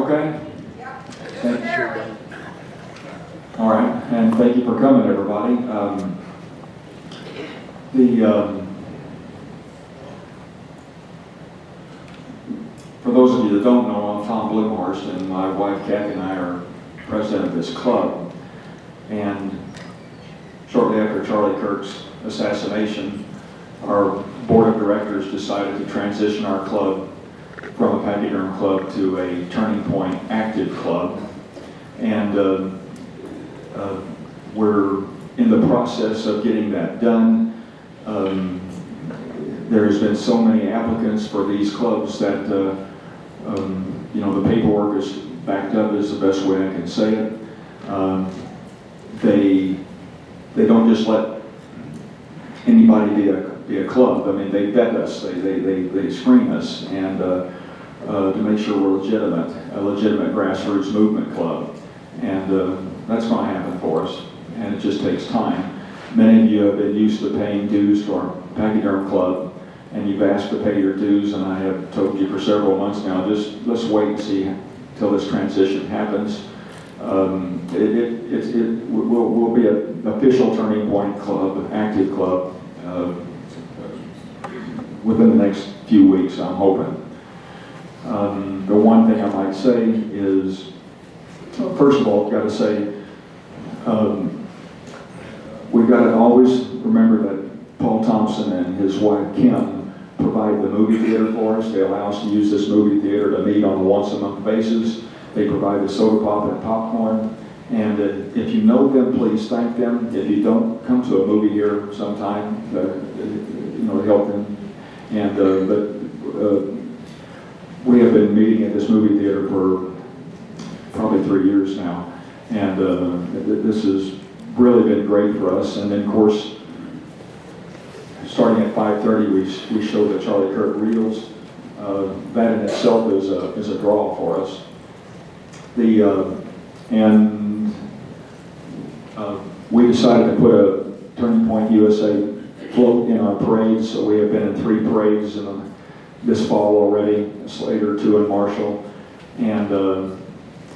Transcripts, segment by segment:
okay? Yeah. Thank you. All right, and thank you for coming, everybody. For those of you that don't know, I'm Tom Blumhorst, and my wife Kathy and I are president of this club. And shortly after Charlie Kirk's assassination, our board of directors decided to transition our club from a pachyderm club to a Turning Point active club. And we're in the process of getting that done. There's been so many applicants for these clubs that the paperwork is backed up, is the best way I can say it. They don't just let anybody be a club. I mean, they vet us, they screen us, and to make sure we're a legitimate grassroots movement club. And that's going to happen for us, and it just takes time. Many of you have been used to paying dues to our pachyderm club, and you've asked to pay your dues, and I have told you for several months now, just let's wait and see till this transition happens. It will be an official Turning Point club, active club, within the next few weeks, I'm hoping. The one thing I might say is, first of all, I've got to say, we've got to always remember that Paul Thompson and his wife Kim provide the movie theater for us. They allow us to use this movie theater to meet on a once-a-month basis. They provide the soda pop and popcorn. And if you know them, please thank them. If you don't, come to a movie here sometime, to help them. And we have been meeting at this movie theater for probably 3 years now, and this has really been great for us. And then, of course, starting at 5:30, we show the Charlie Kirk reels. That in itself is a draw for us. We decided to put a Turning Point USA float in our parades, so we have been in 3 parades this fall already, Slater, 2 in Marshall, and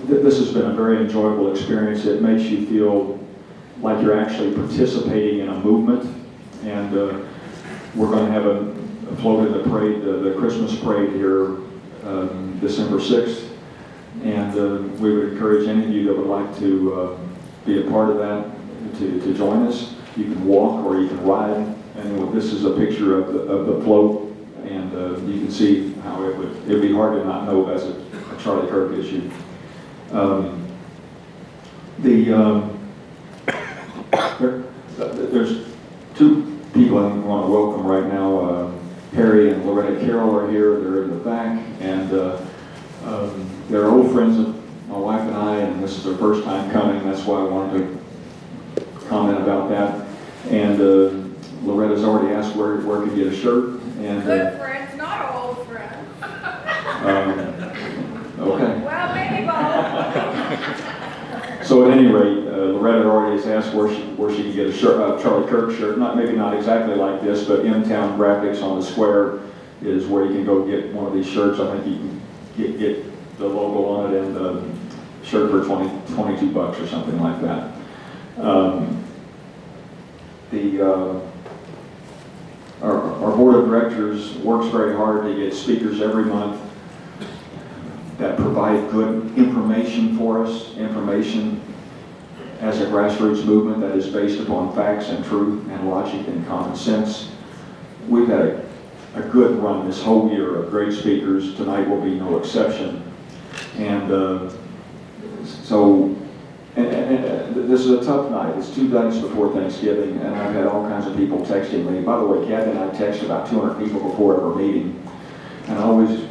this has been a very enjoyable experience. It makes you feel like you're actually participating in a movement, and we're going to have a float in the parade, the Christmas parade here, December 6th, and we would encourage any of you that would like to be a part of that to join us. You can walk or you can ride, and this is a picture of the float, and you can see how it'd be hard to not know that's a Charlie Kirk issue. There's 2 people I want to welcome right now. Harry and Loretta Carroll are here. They're in the back, and they're old friends of my wife and I, and this is their first time coming. That's why I wanted to comment about that. And Loretta's already asked where to get a shirt. And good friends, not old friends. Okay. Well, maybe both. So at any rate, Loretta already has asked where she can get a shirt, Charlie Kirk shirt. Maybe not exactly like this, but M-Town Graphics on the square is where you can go get one of these shirts. I think you can get the logo on it and the shirt for $22 or something like that. Our board of directors works very hard to get speakers every month that provide good information for us, information as a grassroots movement that is based upon facts and truth and logic and common sense. We've had a good run this whole year of great speakers. Tonight will be no exception. And this is a tough night. It's 2 nights before Thanksgiving, and I've had all kinds of people texting me. By the way, Kathy and I text about 200 people before every meeting, and I always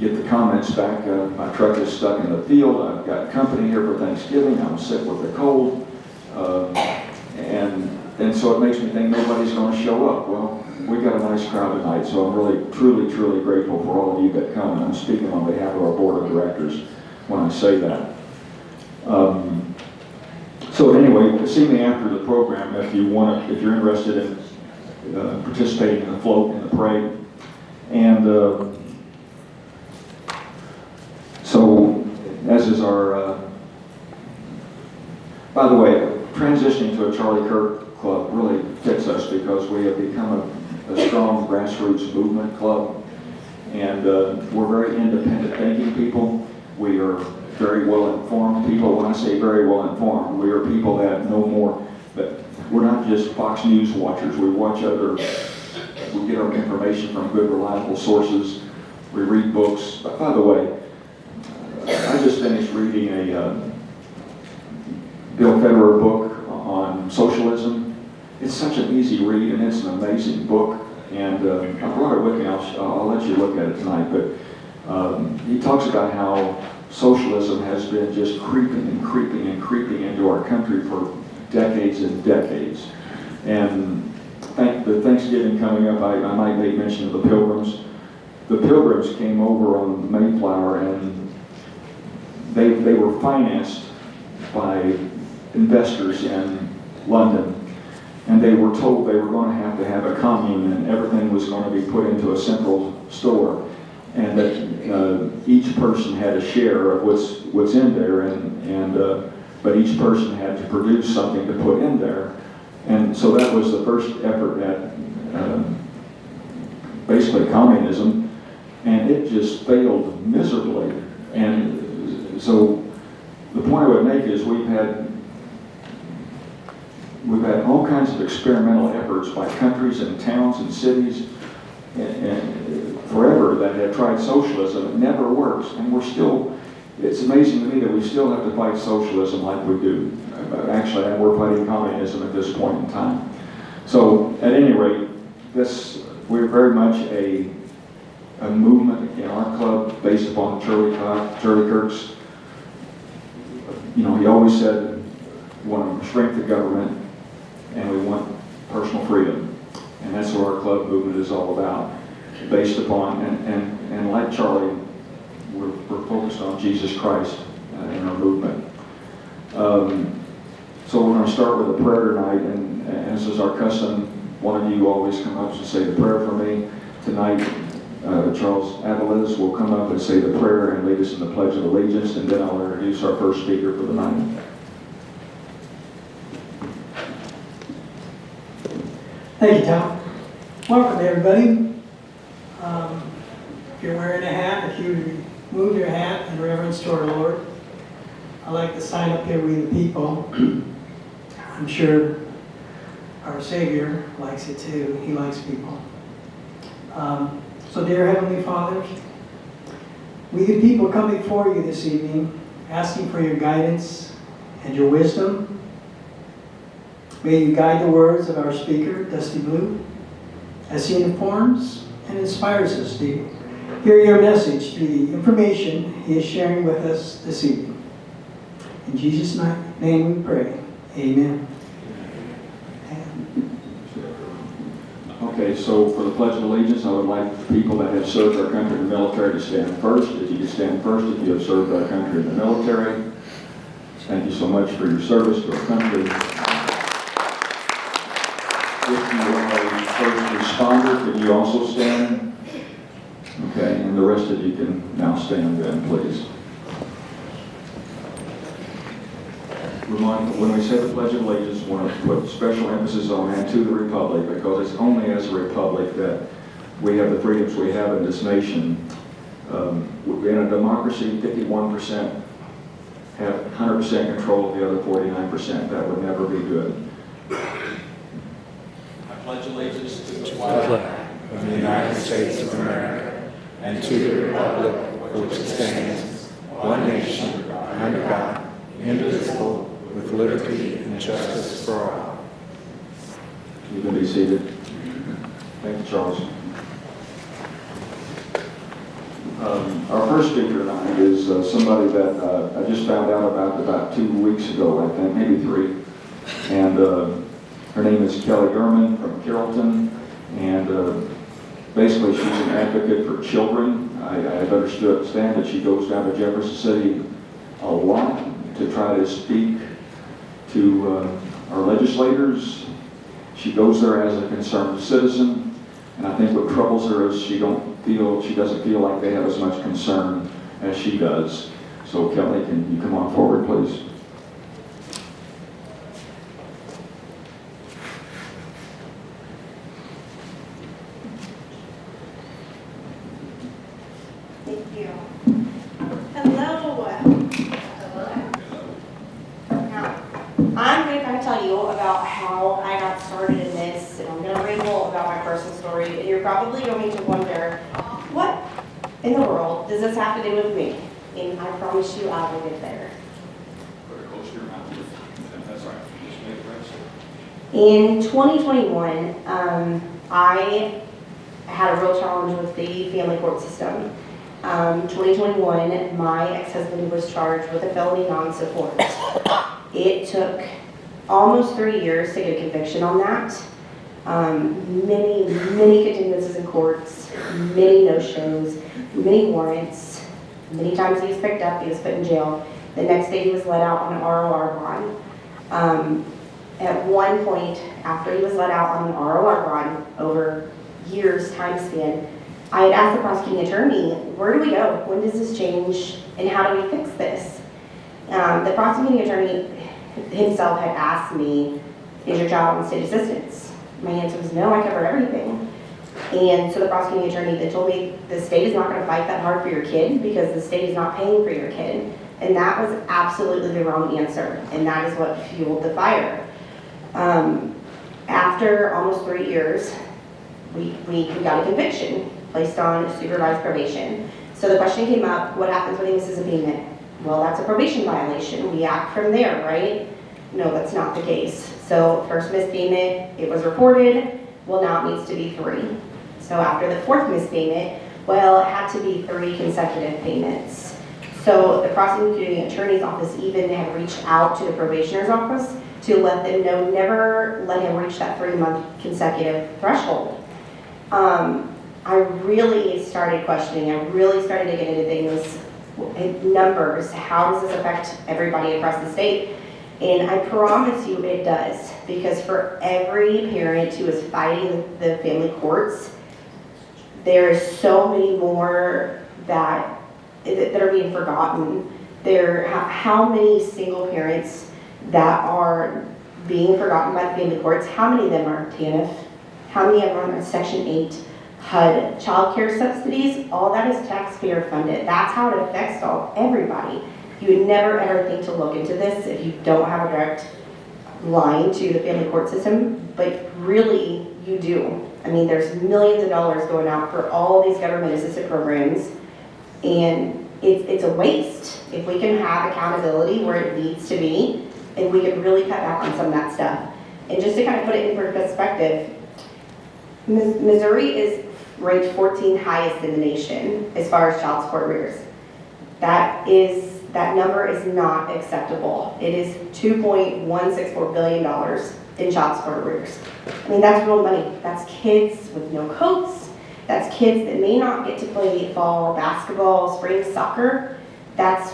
get the comments back. My truck is stuck in the field. I've got company here for Thanksgiving. I'm sick with the cold, and so it makes me think nobody's going to show up. Well, we got a nice crowd tonight, so I'm really, truly, truly grateful for all of you that come, and I'm speaking on behalf of our board of directors when I say that. So anyway, see me after the program if you're interested in participating in the float in the parade. And so as is our, by the way, transitioning to a Charlie Kirk club really fits us because we have become a strong grassroots movement club, and we're very independent thinking people. We are very well informed people. When I say very well informed, we are people that know more. But we're not just Fox News watchers. We watch we get our information from good, reliable sources. We read books. By the way, I just finished reading a Bill Federer book on socialism. It's such an easy read, and it's an amazing book. And I brought it with me. I'll let you look at it tonight. But he talks about how socialism has been just creeping and creeping and creeping into our country for decades and decades. And the Thanksgiving coming up, I might make mention of the Pilgrims. The Pilgrims came over on the Mayflower, and they were financed by investors in London. And they were told they were going to have a commune, and everything was going to be put into a central store, and that each person had a share of what's in there, but each person had to produce something to put in there. And so that was the first effort at basically communism, and it just failed miserably. And so the point I would make is we've had all kinds of experimental efforts by countries and towns and cities and forever that have tried socialism. It never works, and it's amazing to me that we still have to fight socialism like we do. Actually, we're fighting communism at this point in time. So, at any rate, we're very much a movement in our club based upon Charlie Kirk's. He always said we want to shrink the government and we want personal freedom. And that's what our club movement is all about. Based upon, and like Charlie, we're focused on Jesus Christ in our movement. So we're going to start with a prayer tonight, and as is our custom, one of you always come up and say the prayer for me. Tonight, Charles Avalez will come up and say the prayer and lead us in the Pledge of Allegiance, and then I'll introduce our first speaker for the night. Thank you, Tom. Welcome, everybody. If you're wearing a hat, if you move your hat in reverence to our Lord, I like the sign up here, "We the People." I'm sure our Savior likes it too. He likes people. So dear Heavenly Father, we the people come before you this evening, asking for your guidance and your wisdom. May you guide the words of our speaker, Dusty Blue, as he informs and inspires us to hear your message through the information he is sharing with us this evening. In Jesus' name we pray. Amen. Okay, so for the Pledge of Allegiance, I would like people that have served our country in the military to stand first. If you could stand first if you have served our country in the military. Thank you so much for your service to our country. If you are a first responder, could you also stand? Okay, and the rest of you can now stand then, please. When we say the Pledge of Allegiance, we want to put special emphasis on and to the Republic, because it's only as a republic that we have the freedoms we have in this nation. In a democracy, 51% have 100% control of the other 49%. That would never be good. I pledge allegiance to the flag of the United States of America and to the republic for which it stands, one nation, under God, indivisible, with liberty and justice for all. You can be seated. Thank you, Charles. Our first speaker tonight is somebody that I just found out about 2 weeks ago, I think, maybe 3. And her name is Kelly Gurman from Carrollton. And basically, she's an advocate for children. I've understand that she goes down to Jefferson City a lot to try to speak to our legislators. She goes there as a concerned citizen, and I think what troubles her is she doesn't feel like they have as much concern as she does. So Kelly, can you come on forward, please? Thank you. Hello. Now, I'm going to kind of tell you about how I got started in this, and I'm going to ramble about my personal story. And you're probably going to wonder, what in the world does this have to do with me? And I promise you I will get there. Put it close to your mouth. That's right. Just make it right. In 2021, I had a real challenge with the family court system. 2021, my ex-husband was charged with a felony non-support. It took almost 3 years to get a conviction on that. Many continuances in courts, many no-shows, many warrants. Many times he was picked up, he was put in jail. The next day he was let out on an ROR bond. At one point, after he was let out on an ROR bond, over years time span, I had asked the prosecuting attorney, where do we go? When does this change? And how do we fix this? The prosecuting attorney himself had asked me, is your child on state assistance? My answer was no, I cover everything. And so the prosecuting attorney then told me the state is not going to fight that hard for your kid because the state is not paying for your kid. And that was absolutely the wrong answer. And that is what fueled the fire. After almost 3 years, we got a conviction placed on supervised probation. So the question came up, what happens when he misses a payment? Well, that's a probation violation. We act from there, right? No, that's not the case. So first missed payment, it was reported. Well, now it needs to be 3. So after the 4th missed payment, well, it had to be 3 consecutive payments. So the prosecuting attorney's office even had reached out to the probationer's office to let them know, never let him reach that 3-month consecutive threshold. I really started questioning. I really started digging into things, numbers. How does this affect everybody across the state? And I promise you it does, because for every parent who is fighting the family courts, there is so many more that are being forgotten. How many single parents that are being forgotten by the family courts? How many of them are TANF? How many of them are Section 8? HUD, child care subsidies, all that is taxpayer funded. That's how it affects everybody. You would never ever think to look into this if you don't have a direct line to the family court system, but really you do. I mean, there's millions of dollars going out for all these government assisted programs, and it's a waste. If we can have accountability where it needs to be, and we can really cut back on some of that stuff. And just to kind of put it in perspective, Missouri is ranked 14th highest in the nation as far as child support arrears. That number is not acceptable. It is $2.164 billion in child support arrears. I mean, that's real money. That's kids with no coats. That's kids that may not get to play fall basketball, spring soccer. That's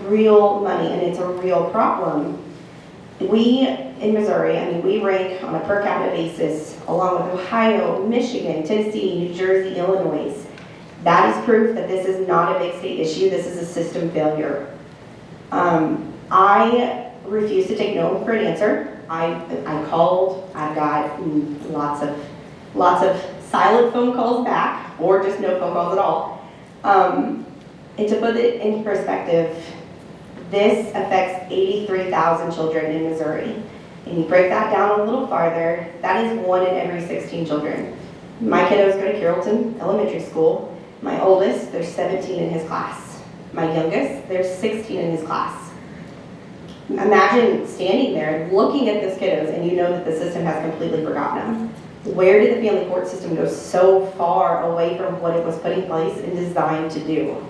real money, and it's a real problem. We, in Missouri, I mean, we rank on a per capita basis along with Ohio, Michigan, Tennessee, New Jersey, Illinois. That is proof that this is not a big state issue. This is a system failure. I refuse to take no for an answer. I called. I've got lots of silent phone calls back, or just no phone calls at all. And to put it into perspective, this affects 83,000 children in Missouri. And you break that down a little farther, that is 1 in every 16 children. My kiddos go to Carrollton Elementary School. My oldest, there's 17 in his class. My youngest, there's 16 in his class. Imagine standing there looking at those kiddos and you know that the system has completely forgotten them. Where did the family court system go so far away from what it was put in place and designed to do?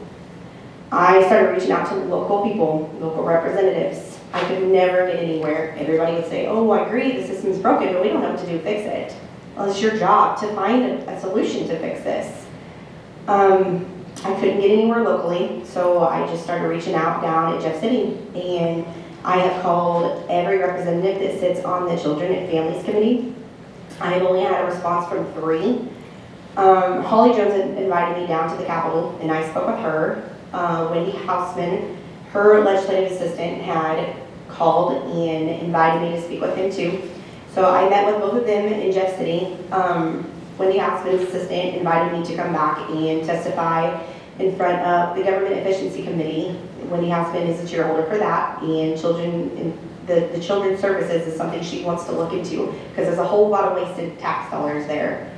I started reaching out to local people, local representatives. I could never get anywhere. Everybody would say, oh, I agree, the system's broken, but we don't know what to do to fix it. Well, it's your job to find a solution to fix this. I couldn't get anywhere locally, so I just started reaching out down at Jeff City, and I have called every representative that sits on the Children and Families Committee. I have only had a response from 3. Holly Jones invited me down to the Capitol, and I spoke with her. Wendy Hausman, her legislative assistant had called and invited me to speak with him too. So I met with both of them in Jeff City. Wendy Haxman's assistant invited me to come back and testify in front of the Government Efficiency Committee. Wendy Haxman is a chairholder for that, and the children's services is something she wants to look into because there's a whole lot of wasted tax dollars there.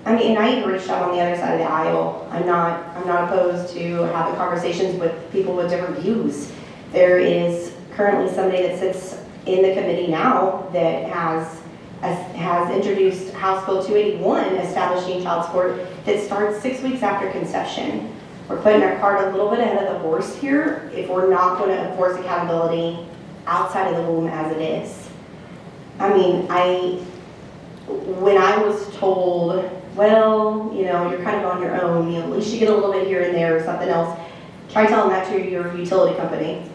I mean, and I even reached out on the other side of the aisle. I'm not opposed to having conversations with people with different views. There is currently somebody that sits in the committee now that has introduced House Bill 281 establishing child support that starts 6 weeks after conception. We're putting our cart a little bit ahead of the horse here if we're not going to enforce accountability outside of the womb as it is. I mean, when I was told, well, you know, you're kind of on your own, you know, at least you get a little bit here and there or something else, try telling that to your utility company.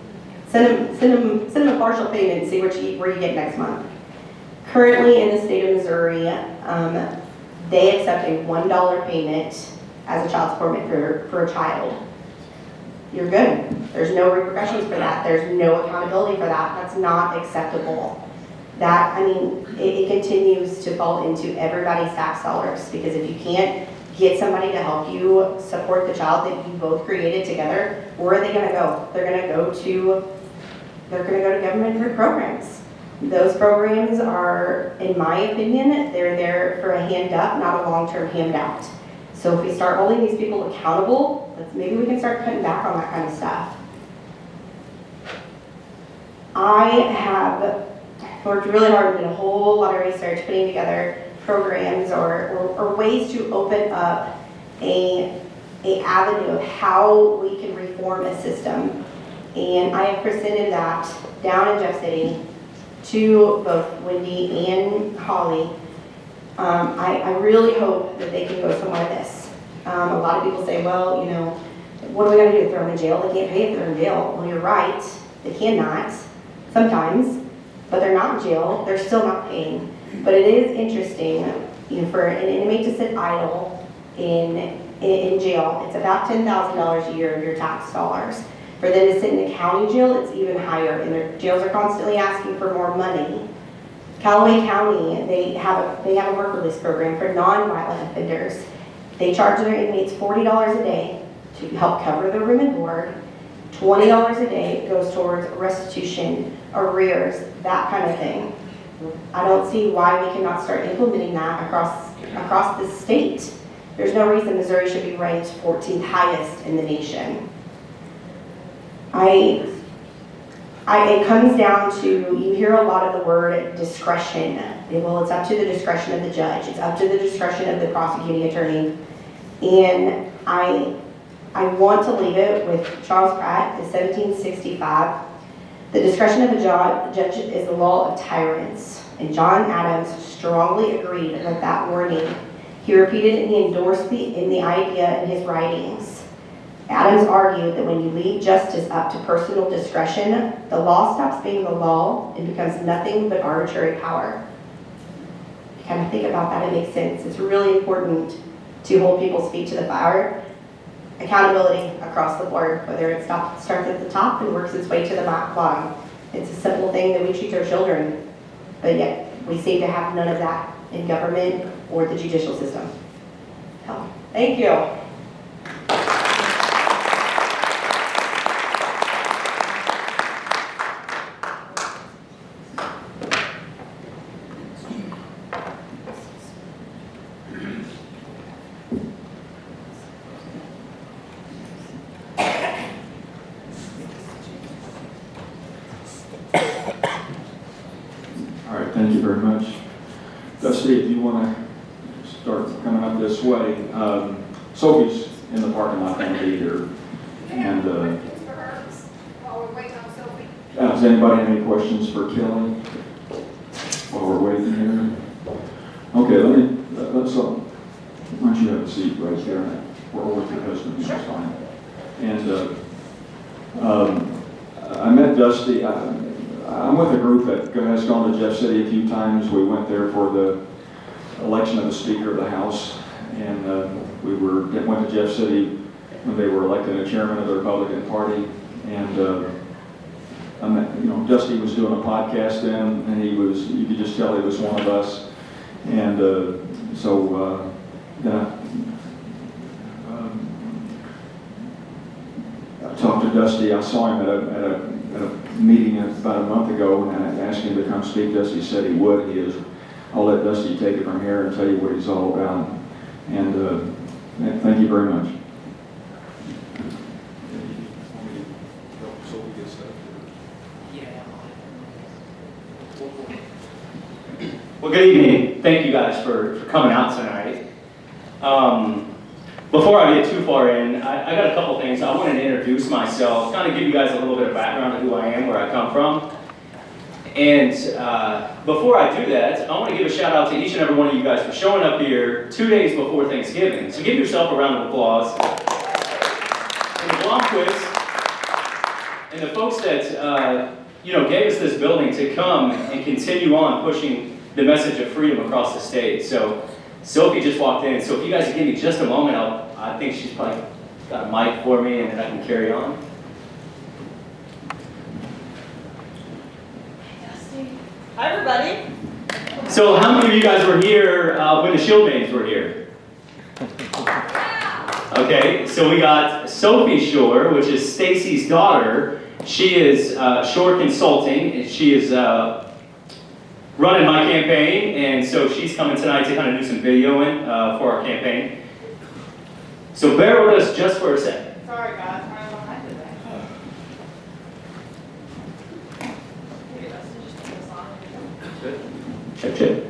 Send them a partial payment and see where you get next month. Currently in the state of Missouri, they accept a $1 payment as a child support payment for a child. You're good. There's no repercussions for that. There's no accountability for that. That's not acceptable. That, I mean, it continues to fall into everybody's tax dollars, because if you can't get somebody to help you support the child that you both created together, where are they going to go? They're going to go to government programs. Those programs are, in my opinion, they're there for a hand up, not a long-term handout. So if we start holding these people accountable, maybe we can start cutting back on that kind of stuff. I have worked really hard, did a whole lot of research, putting together programs or ways to open up a avenue of how we can reform a system. And I have presented that down in Jeff City to both Wendy and Holly. I really hope that they can go somewhere with this. A lot of people say, well, you know, what do we got to do? Throw them in jail? They can't pay if they're in jail. Well, you're right. They cannot sometimes, but they're not in jail. They're still not paying. But it is interesting, you know, for an inmate to sit idle in jail. It's about $10,000 a year of your tax dollars. For them to sit in the county jail, it's even higher, and their jails are constantly asking for more money. Callaway County, they have a work release program for non-violent offenders. They charge their inmates $40 a day to help cover their room and board. $20 a day goes towards restitution, arrears, that kind of thing. I don't see why we cannot start implementing that across the state. There's no reason Missouri should be ranked 14th highest in the nation. It comes down to, you hear a lot of the word discretion. Well, it's up to the discretion of the judge. It's up to the discretion of the prosecuting attorney. And I want to leave it with Charles Pratt in 1765. The discretion of a judge is the law of tyrants. And John Adams strongly agreed with that wording. He repeated it and he endorsed the idea in his writings. Adams argued that when you leave justice up to personal discretion, the law stops being the law and becomes nothing but arbitrary power. If you kind of think about that, it makes sense. It's really important to hold people's feet to the fire. Accountability across the board, whether it starts at the top and works its way to the bottom. It's a simple thing that we teach our children, but yet we seem to have none of that in government or the judicial system. So, thank you. Thank you very much. Dusty, if you want to start coming up this way, Sophie's in the parking lot going to be here. And questions for her while we're waiting on Sophie? does anybody have any questions for Kelly while we're waiting here? Okay, let's why don't you have a seat right there? We're with your husband, that's fine. And I met Dusty. I'm with a group that has gone to Jeff City a few times. We went there for the election of the Speaker of the House, and we went to Jeff City when they were electing a chairman of the Republican Party. Dusty was doing a podcast then, and you could just tell he was one of us. And then I talked to Dusty. I saw him at a meeting about a month ago, and I asked him to come speak. Dusty said he would. I'll let Dusty take it from here and tell you what he's all about. And thank you very much. Well, good evening. Thank you guys for coming out tonight. Before I get too far in, I got a couple things. I wanted to introduce myself, kind of give you guys a little bit of background of who I am, where I come from. And before I do that, I want to give a shout out to each and every one of you guys for showing up here 2 days before Thanksgiving. So give yourself a round of applause. And the Blomquist and the folks that gave us this building to come and continue on pushing the message of freedom across the state. So Sophie just walked in, so if you guys give me just a moment, I think she's probably got a mic for me and then I can carry on. Hi, everybody. So how many of you guys were here when the Shield Maidens were here? Okay, so we got Sophie Shore, which is Stacy's daughter. She is Shore Consulting, and she is running my campaign, and so she's coming tonight to kind of do some videoing for our campaign. So bear with us just for a second. Sorry, guys. I'm behind today. Maybe that's just put this on. Good. Check.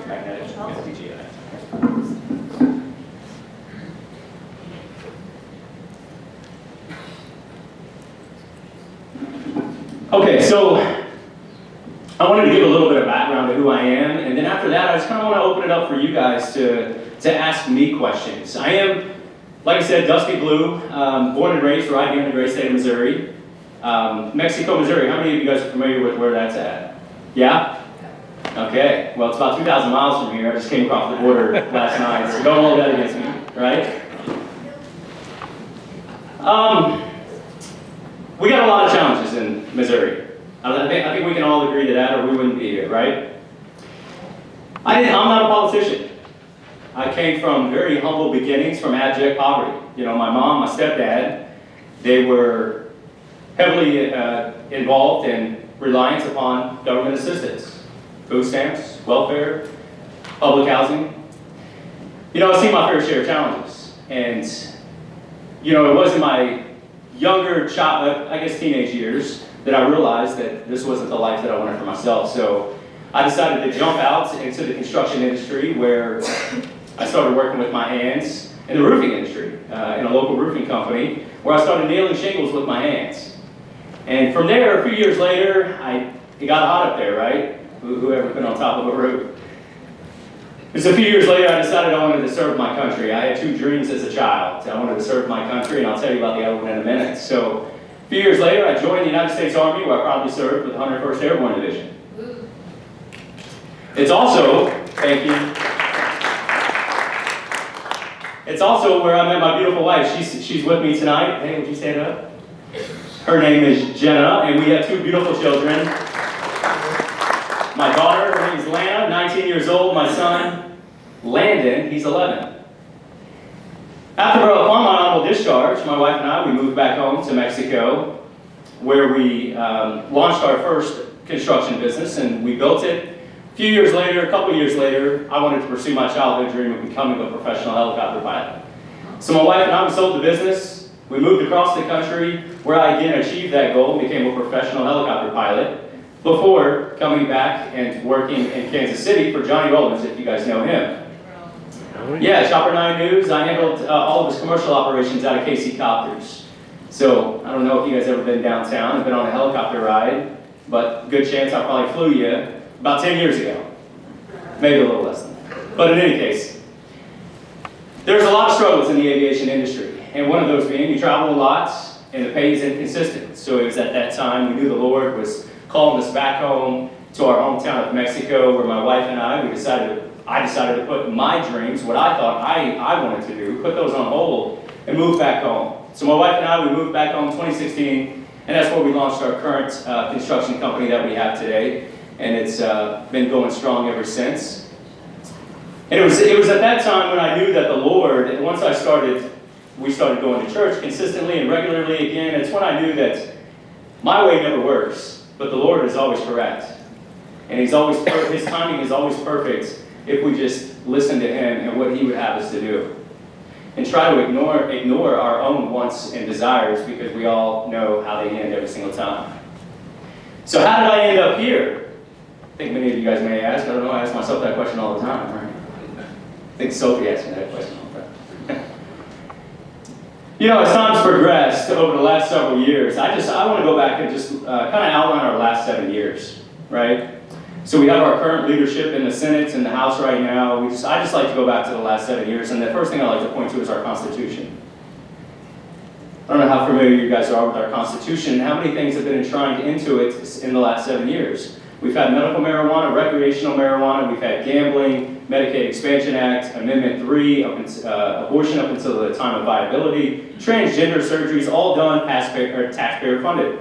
Magnetic FPGA. Okay, so I wanted to give a little bit of background to who I am, and then after that, I just kind of want to open it up for you guys to ask me questions. I am, like I said, Dusty Blue, born and raised right here in the great state of Missouri. Mexico, Missouri, how many of you guys are familiar with where that's at? Yeah? Okay, well, it's about 2,000 miles from here. I just came across the border last night, so don't hold that against me, right? We got a lot of challenges in Missouri. I think we can all agree to that, or we wouldn't be here, right? I'm not a politician. I came from very humble beginnings, from abject poverty. My mom, my stepdad, they were heavily involved in reliance upon government assistance, food stamps, welfare, public housing. I've seen my fair share of challenges, and it wasn't my younger child, I guess teenage years, that I realized that this wasn't the life that I wanted for myself. So I decided to jump out into the construction industry, where I started working with my hands in the roofing industry, in a local roofing company, where I started nailing shingles with my hands. And from there, a few years later, it got hot up there, right? Whoever's been on top of a roof. Just a few years later, I decided I wanted to serve my country. I had two dreams as a child. I wanted to serve my country, and I'll tell you about the other one in a minute. So a few years later, I joined the United States Army, where I proudly served with the 101st Airborne Division. It's also, thank you, it's also where I met my beautiful wife. She's with me tonight. Hey, would you stand up? Her name is Jenna, and we have two beautiful children. My daughter, her name is Lana, 19 years old. My son, Landon, he's 11. Upon my honorable discharge, my wife and I, we moved back home to Mexico, where we launched our first construction business, and we built it. A couple of years later, I wanted to pursue my childhood dream of becoming a professional helicopter pilot. So my wife and I, we sold the business. We moved across the country, where I again achieved that goal, became a professional helicopter pilot, before coming back and working in Kansas City for Johnny Rollins, if you guys know him. Yeah, Chopper 9 News. I handled all of his commercial operations out of KC Copters. So I don't know if you guys ever been downtown and been on a helicopter ride, but good chance I probably flew you about 10 years ago. Maybe a little less than that. But in any case, there's a lot of struggles in the aviation industry. And one of those being you travel a lot and the pay is inconsistent. So it was at that time we knew the Lord was calling us back home to our hometown of Mexico, where my wife and I decided to put my dreams, what I thought I wanted to do, put those on hold and move back home. So my wife and I, we moved back home in 2016, and that's where we launched our current construction company that we have today, and it's been going strong ever since. And it was at that time when I knew that the Lord, and once we started going to church consistently and regularly again, it's when I knew that my way never works, but the Lord is always correct. And His timing is always perfect if we just listen to Him and what He would have us to do. And try to ignore our own wants and desires, because we all know how they end every single time. So how did I end up here? I think many of you guys may ask. I don't know, I ask myself that question all the time, right? I think Sophie asked me that question all the time. You know, as time's progressed over the last several years, I want to go back and just kind of outline our last 7 years, right? So we have our current leadership in the Senate and the House right now. I just like to go back to the last 7 years, and the first thing I like to point to is our Constitution. I don't know how familiar you guys are with our Constitution and how many things have been enshrined into it in the last 7 years. We've had medical marijuana, recreational marijuana, we've had gambling, Medicaid Expansion Act, Amendment 3, abortion up until the time of viability, transgender surgeries, all done taxpayer funded.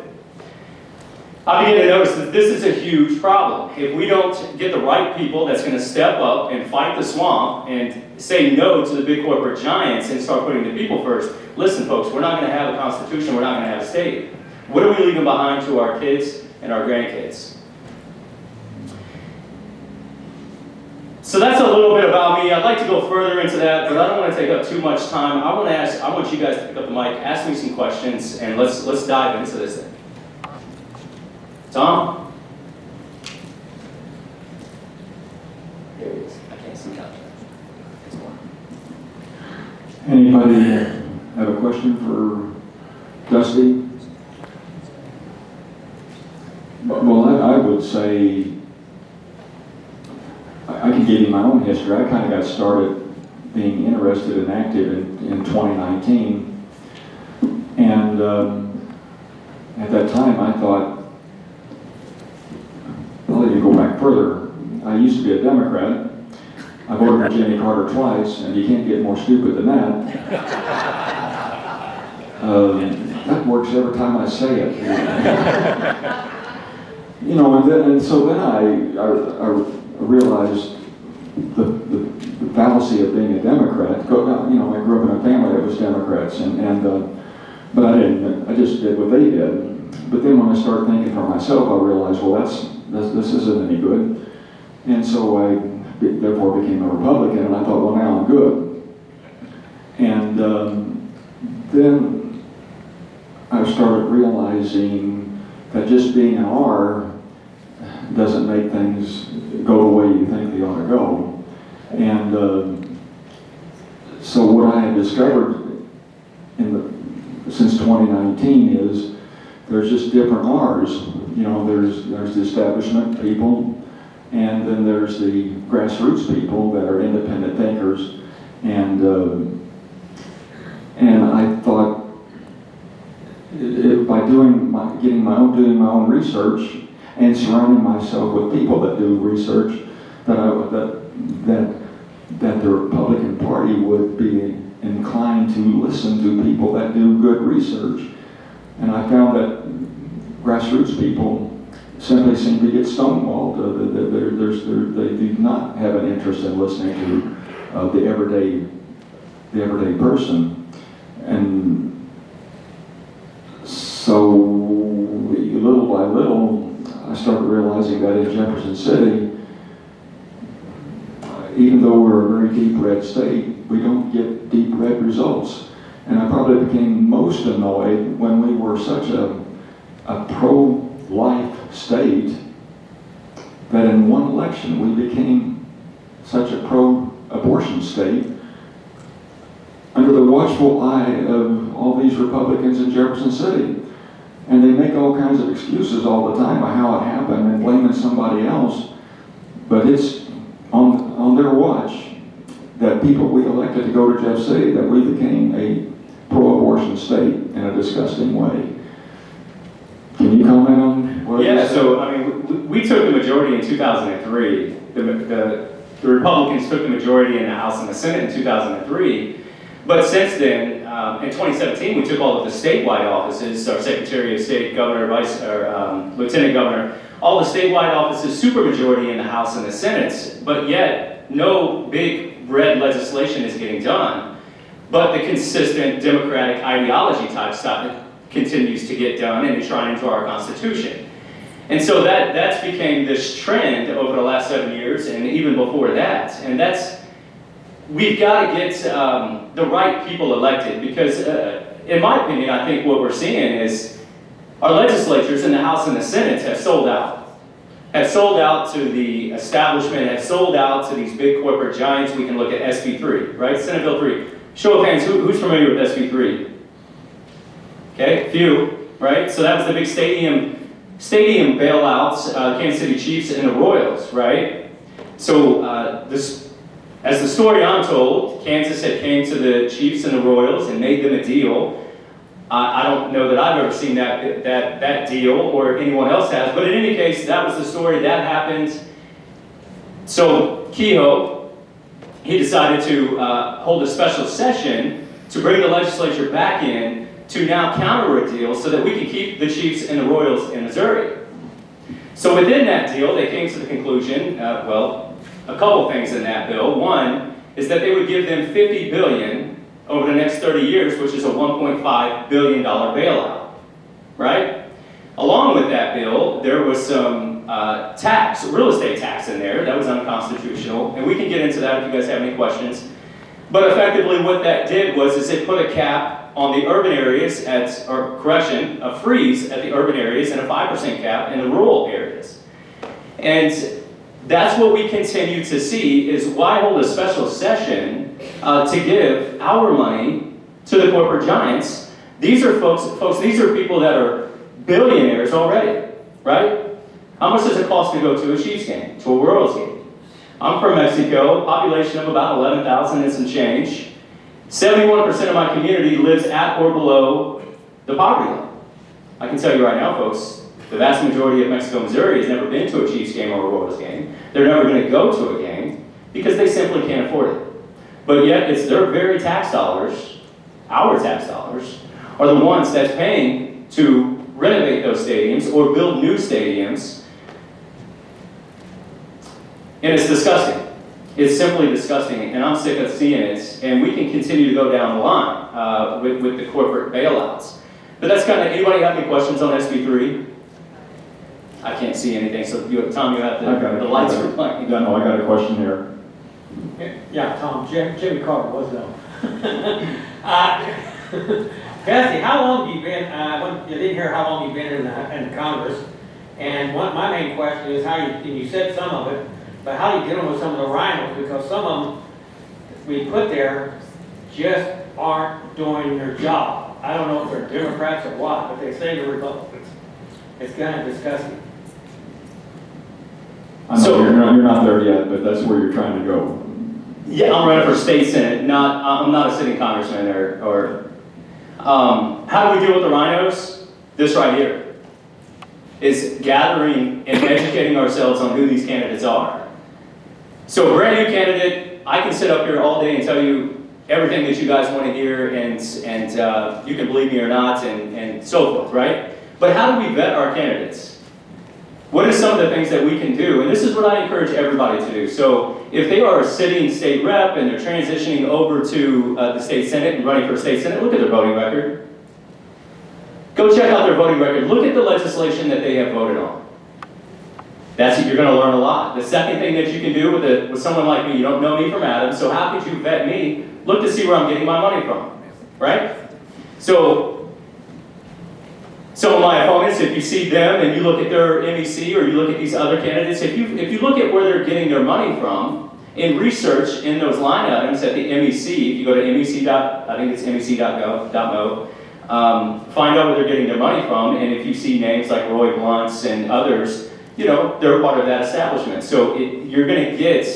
I begin to notice that this is a huge problem. If we don't get the right people that's going to step up and fight the swamp and say no to the big corporate giants and start putting the people first, listen folks, we're not going to have a constitution, we're not going to have a state. What are we leaving behind to our kids and our grandkids? So that's a little bit about me. I'd like to go further into that, but I don't want to take up too much time. I want you guys to pick up the mic, ask me some questions, and let's dive into this thing. Tom? There he is. I can't see that. Anybody have a question for Dusty? Well, I would say, I can give you my own history. I kind of got started being interested and active in 2019. And at that time I thought, well, you go back further. I used to be a Democrat. I voted for Jimmy Carter twice, and you can't get more stupid than that. That works every time I say it. You know, and so then I realized the fallacy of being a Democrat. You know, I grew up in a family that was Democrats, but I didn't. I just did what they did. But then when I started thinking for myself, I realized, well, this isn't any good. And so I therefore became a Republican, and I thought, well, now I'm good. And then I started realizing that just being an R doesn't make things go the way you think they ought to go. And so what I have discovered since 2019 is there's just different R's. You know, there's the establishment people, and then there's the grassroots people that are independent thinkers. And I thought, by doing my own research and surrounding myself with people that do research, that the Republican Party would be inclined to listen to people that do good research. And I found that grassroots people simply seem to get stonewalled. They do not have an interest in listening to the everyday person. And so little by little, I started realizing that in Jefferson City, even though we're a very deep red state, we don't get deep red results. And I probably became most annoyed when we were such a pro-life state that in one election we became such a pro-abortion state under the watchful eye of all these Republicans in Jefferson City. And they make all kinds of excuses all the time about how it happened and blaming somebody else. But it's on their watch that people we elected to go to Jeff City that we became a pro-abortion state in a disgusting way. Can you comment on what Yeah, so I mean, we took the majority in 2003. The Republicans took the majority in the House and the Senate in 2003. But since then, in 2017, we took all of the statewide offices, our Secretary of State, Governor, Lieutenant Governor, all the statewide offices, supermajority in the House and the Senate, but yet no big red legislation is getting done. But the consistent Democratic ideology type stuff continues to get done and enshrined into our Constitution. And so that's became this trend over the last 7 years and even before that. And we've got to get the right people elected because, in my opinion, I think what we're seeing is our legislatures in the House and the Senate have sold out. Have sold out to the establishment, have sold out to these big corporate giants. We can look at SB 3, right? Senate Bill 3. Show of hands, who's familiar with SB 3? Okay, few, right? So that was the big stadium bailouts, Kansas City Chiefs and the Royals, right? So as the story I'm told, Kansas had came to the Chiefs and the Royals and made them a deal. I don't know that I've ever seen that deal or anyone else has, but in any case, that was the story that happened. So Kehoe, he decided to hold a special session to bring the legislature back in to now counter a deal so that we can keep the Chiefs and the Royals in Missouri. So within that deal, they came to the conclusion, a couple things in that bill. One is that they would give them $50 billion over the next 30 years, which is a $1.5 billion bailout, right? Along with that bill, there was some real estate tax in there that was unconstitutional, and we can get into that if you guys have any questions. But effectively what that did was it put a cap on the urban areas a freeze at the urban areas and a 5% cap in the rural areas. And that's what we continue to see is why hold a special session to give our money to the corporate giants. These are folks, these are people that are billionaires already, right? How much does it cost to go to a Chiefs game, to a Royals game? I'm from Mexico, population of about 11,000 and some change. 71% of my community lives at or below the poverty line. I can tell you right now, folks, the vast majority of Mexico, Missouri has never been to a Chiefs game or a Royals game. They're never going to go to a game because they simply can't afford it. But yet, it's their very tax dollars, our tax dollars, are the ones that's paying to renovate those stadiums or build new stadiums. And it's disgusting. It's simply disgusting, and I'm sick of seeing it. And we can continue to go down the line with the corporate bailouts. But that's kind of, anybody have any questions on SB 3? I can't see anything, so Tom, you have the lights are playing. No, I got a question here. Yeah, Tom, Jimmy Carter was though. Bessie, how long have you been, you didn't hear how long you've been in Congress, and my main question is and you said some of it, but how are you dealing with some of the rhinos? Because some of them we put there just aren't doing their job. I don't know if they're Democrats or what, but they say they're Republicans. It's kind of disgusting. I know you're not there yet, but that's where you're trying to go. Yeah, I'm running for state senate. I'm not a sitting congressman how do we deal with the rhinos? This right here is gathering and educating ourselves on who these candidates are. So a brand new candidate, I can sit up here all day and tell you everything that you guys want to hear, and you can believe me or not, and so forth, right? But how do we vet our candidates? What are some of the things that we can do? And this is what I encourage everybody to do. So if they are a sitting state rep and they're transitioning over to the state senate and running for state senate, look at their voting record. Go check out their voting record. Look at the legislation that they have voted on. You're going to learn a lot. The second thing that you can do with someone like me, you don't know me from Adam, so how could you vet me? Look to see where I'm getting my money from, right? So some of my opponents, if you see them and you look at their MEC or you look at these other candidates, if you look at where they're getting their money from, in research in those line items at the MEC, if you go to mec.mo, find out where they're getting their money from, and if you see names like Roy Blunt's and others, they're part of that establishment. So you're going to get,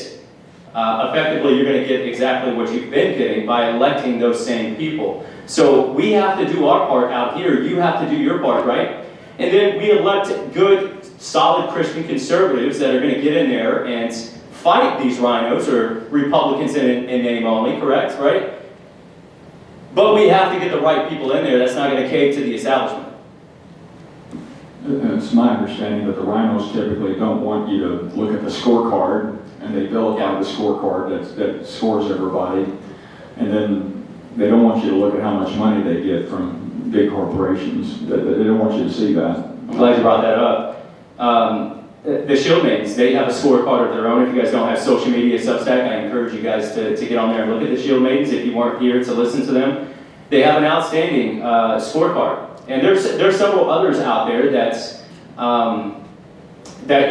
effectively, you're going to get exactly what you've been getting by electing those same people. So we have to do our part out here. You have to do your part, right? And then we elect good, solid Christian conservatives that are going to get in there and fight these rhinos, or Republicans in name only, correct, right? But we have to get the right people in there that's not going to cave to the establishment. It's my understanding that the rhinos typically don't want you to look at the scorecard, and they vilify the scorecard that scores everybody. And then they don't want you to look at how much money they get from big corporations. They don't want you to see that. I'm glad you brought that up. The Shield Maidens, they have a scorecard of their own. If you guys don't have social media Substack, I encourage you guys to get on there and look at the Shield Maidens if you weren't here to listen to them. They have an outstanding scorecard. And there's several others out there that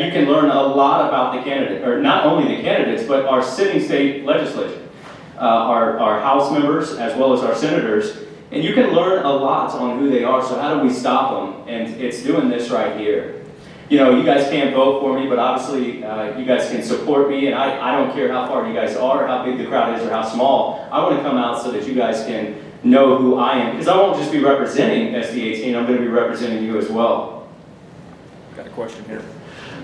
you can learn a lot about the candidate, or not only the candidates, but our sitting state legislature, our House members, as well as our senators. And you can learn a lot on who they are, so how do we stop them? And it's doing this right here. You know, you guys can't vote for me, but obviously you guys can support me, and I don't care how far you guys are, how big the crowd is, or how small. I want to come out so that you guys can know who I am, because I won't just be representing SD18, I'm going to be representing you as well. Got a question here.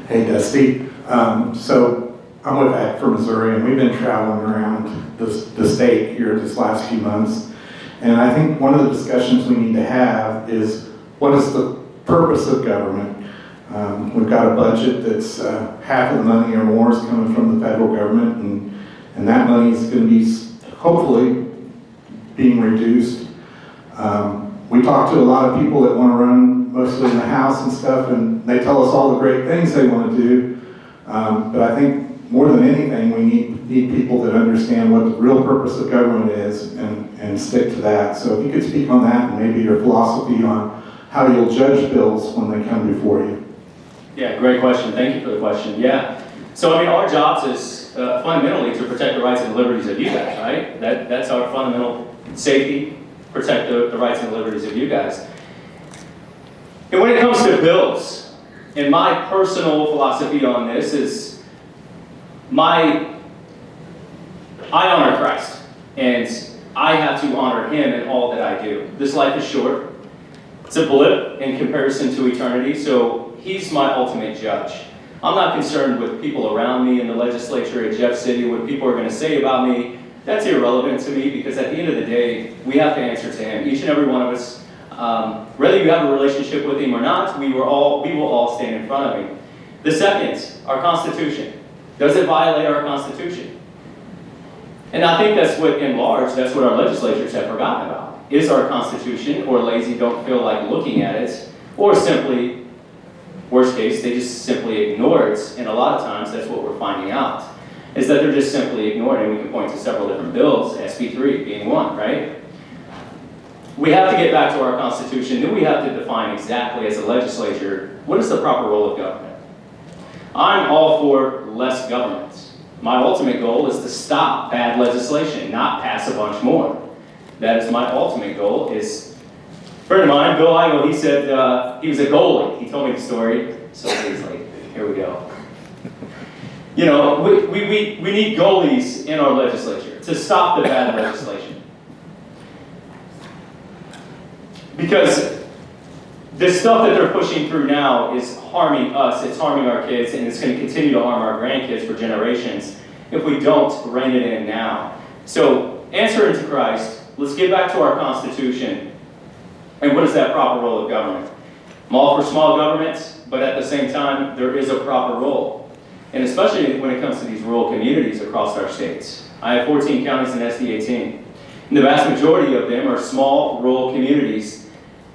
Hey, Dusty. So I'm with Act for Missouri, and we've been traveling around the state here this last few months. And I think one of the discussions we need to have is, what is the purpose of government? We've got a budget that's half of the money or more is coming from the federal government, and that money is going to be hopefully being reduced. We talk to a lot of people that want to run mostly in the House and stuff, and they tell us all the great things they want to do. But I think more than anything, we need people that understand what the real purpose of government is and stick to that. So if you could speak on that and maybe your philosophy on how you'll judge bills when they come before you. Yeah, great question. Thank you for the question. Yeah. So, I mean, our jobs is fundamentally to protect the rights and liberties of you guys, right? That's our fundamental safety, protect the rights and liberties of you guys. And when it comes to bills, and my personal philosophy on this is I honor Christ, and I have to honor Him in all that I do. This life is short. It's a blip in comparison to eternity, so He's my ultimate judge. I'm not concerned with people around me in the legislature at Jeff City, what people are going to say about me. That's irrelevant to me, because at the end of the day, we have to answer to Him. Each and every one of us, whether you have a relationship with Him or not, we will all stand in front of Him. The second, our Constitution. Does it violate our Constitution? And I think that's what, in large, that's what our legislatures have forgotten about. Is our Constitution, or lazy, don't feel like looking at it, or simply, worst case, they just simply ignore it. And a lot of times, that's what we're finding out, is that they're just simply ignored. And we can point to several different bills, SB3 being one, right? We have to get back to our Constitution. Then we have to define exactly, as a legislature, what is the proper role of government? I'm all for less government. My ultimate goal is to stop bad legislation, not pass a bunch more. That is my ultimate goal. Is a friend of mine, Bill Igo, he said he was a goalie. He told me the story, so he's like, here we go. You know, we need goalies in our legislature to stop the bad legislation. Because the stuff that they're pushing through now is harming us, it's harming our kids, and it's going to continue to harm our grandkids for generations if we don't rein it in now. So, answer into Christ. Let's get back to our Constitution. And what is that proper role of government? I'm all for small government, but at the same time, there is a proper role. And especially when it comes to these rural communities across our states. I have 14 counties in SD18. And the vast majority of them are small, rural communities.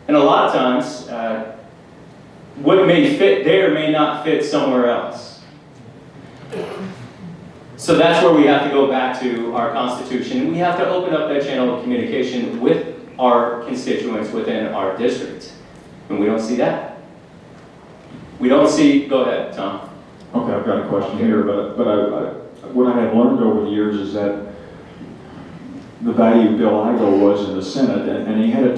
And a lot of times, what may fit there may not fit somewhere else. So that's where we have to go back to our Constitution. We have to open up that channel of communication with our constituents within our district. And we don't see that. We don't see, go ahead, Tom. Okay, I've got a question here, but what I have learned over the years is that the value Bill Igo was in the Senate, and he had a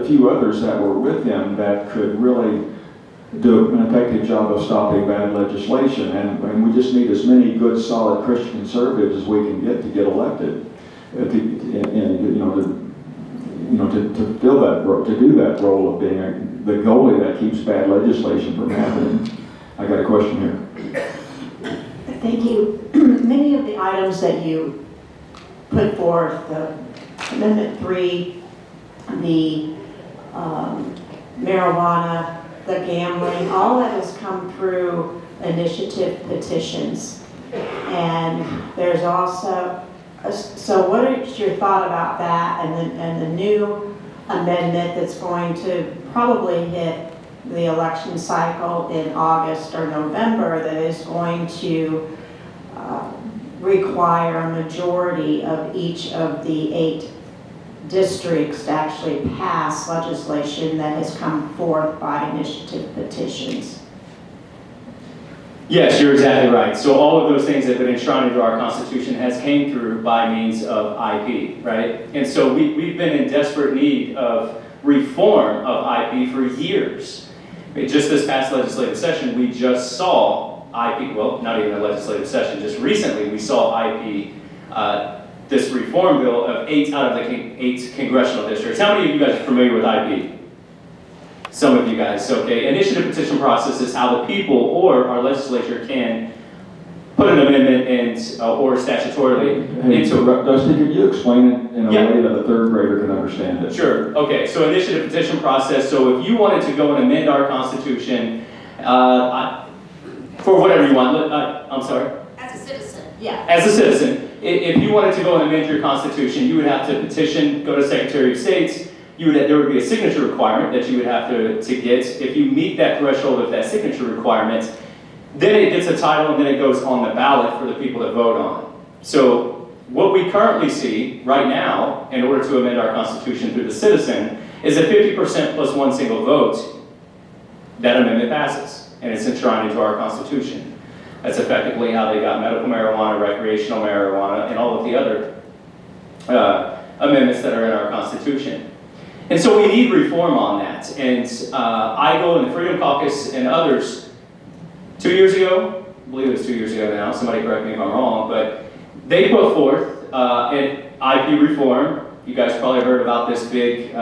few others that were with him that could really do an effective job of stopping bad legislation, and we just need as many good, solid Christian conservatives as we can get to get elected, to fill that role, to do that role of being the goalie that keeps bad legislation from happening. I got a question here. Thank you. Many of the items that you put forth, the Amendment 3, the marijuana, the gambling, all that has come through initiative petitions. And there's also, so what is your thought about that and the new amendment that's going to probably hit the election cycle in August or November that is going to require a majority of each of the 8 districts to actually pass legislation that has come forth by initiative petitions? Yes, you're exactly right. So all of those things that have been enshrined into our Constitution has came through by means of IP, right? And so we've been in desperate need of reform of IP for years. Just this past legislative session, we just saw IP, well, not even a legislative session, just recently we saw IP, this reform bill of 8 out of the 8 congressional districts. How many of you guys are familiar with IP? Some of you guys, okay. Initiative petition process is how the people or our legislature can put an amendment and or statutorily into a... Dusty, could you explain it in a Yeah. way that a third grader can understand it? Sure. Okay. So initiative petition process. So if you wanted to go and amend our Constitution, for whatever you want. I'm sorry. As a citizen. Yeah. As a citizen, if you wanted to go and amend your Constitution, you would have to petition, go to Secretary of State. There would be a signature requirement that you would have to get. If you meet that threshold of that signature requirement, then it gets a title and then it goes on the ballot for the people to vote on. So what we currently see right now, in order to amend our Constitution through the citizen, is a 50% plus one single vote, that amendment passes, and it's enshrined into our Constitution. That's effectively how they got medical marijuana, recreational marijuana, and all of the other amendments that are in our Constitution. And so we need reform on that. And IGO and the Freedom Caucus and others, 2 years ago, I believe it was 2 years ago now, somebody correct me if I'm wrong, but they put forth an IP reform. You guys probably heard about this big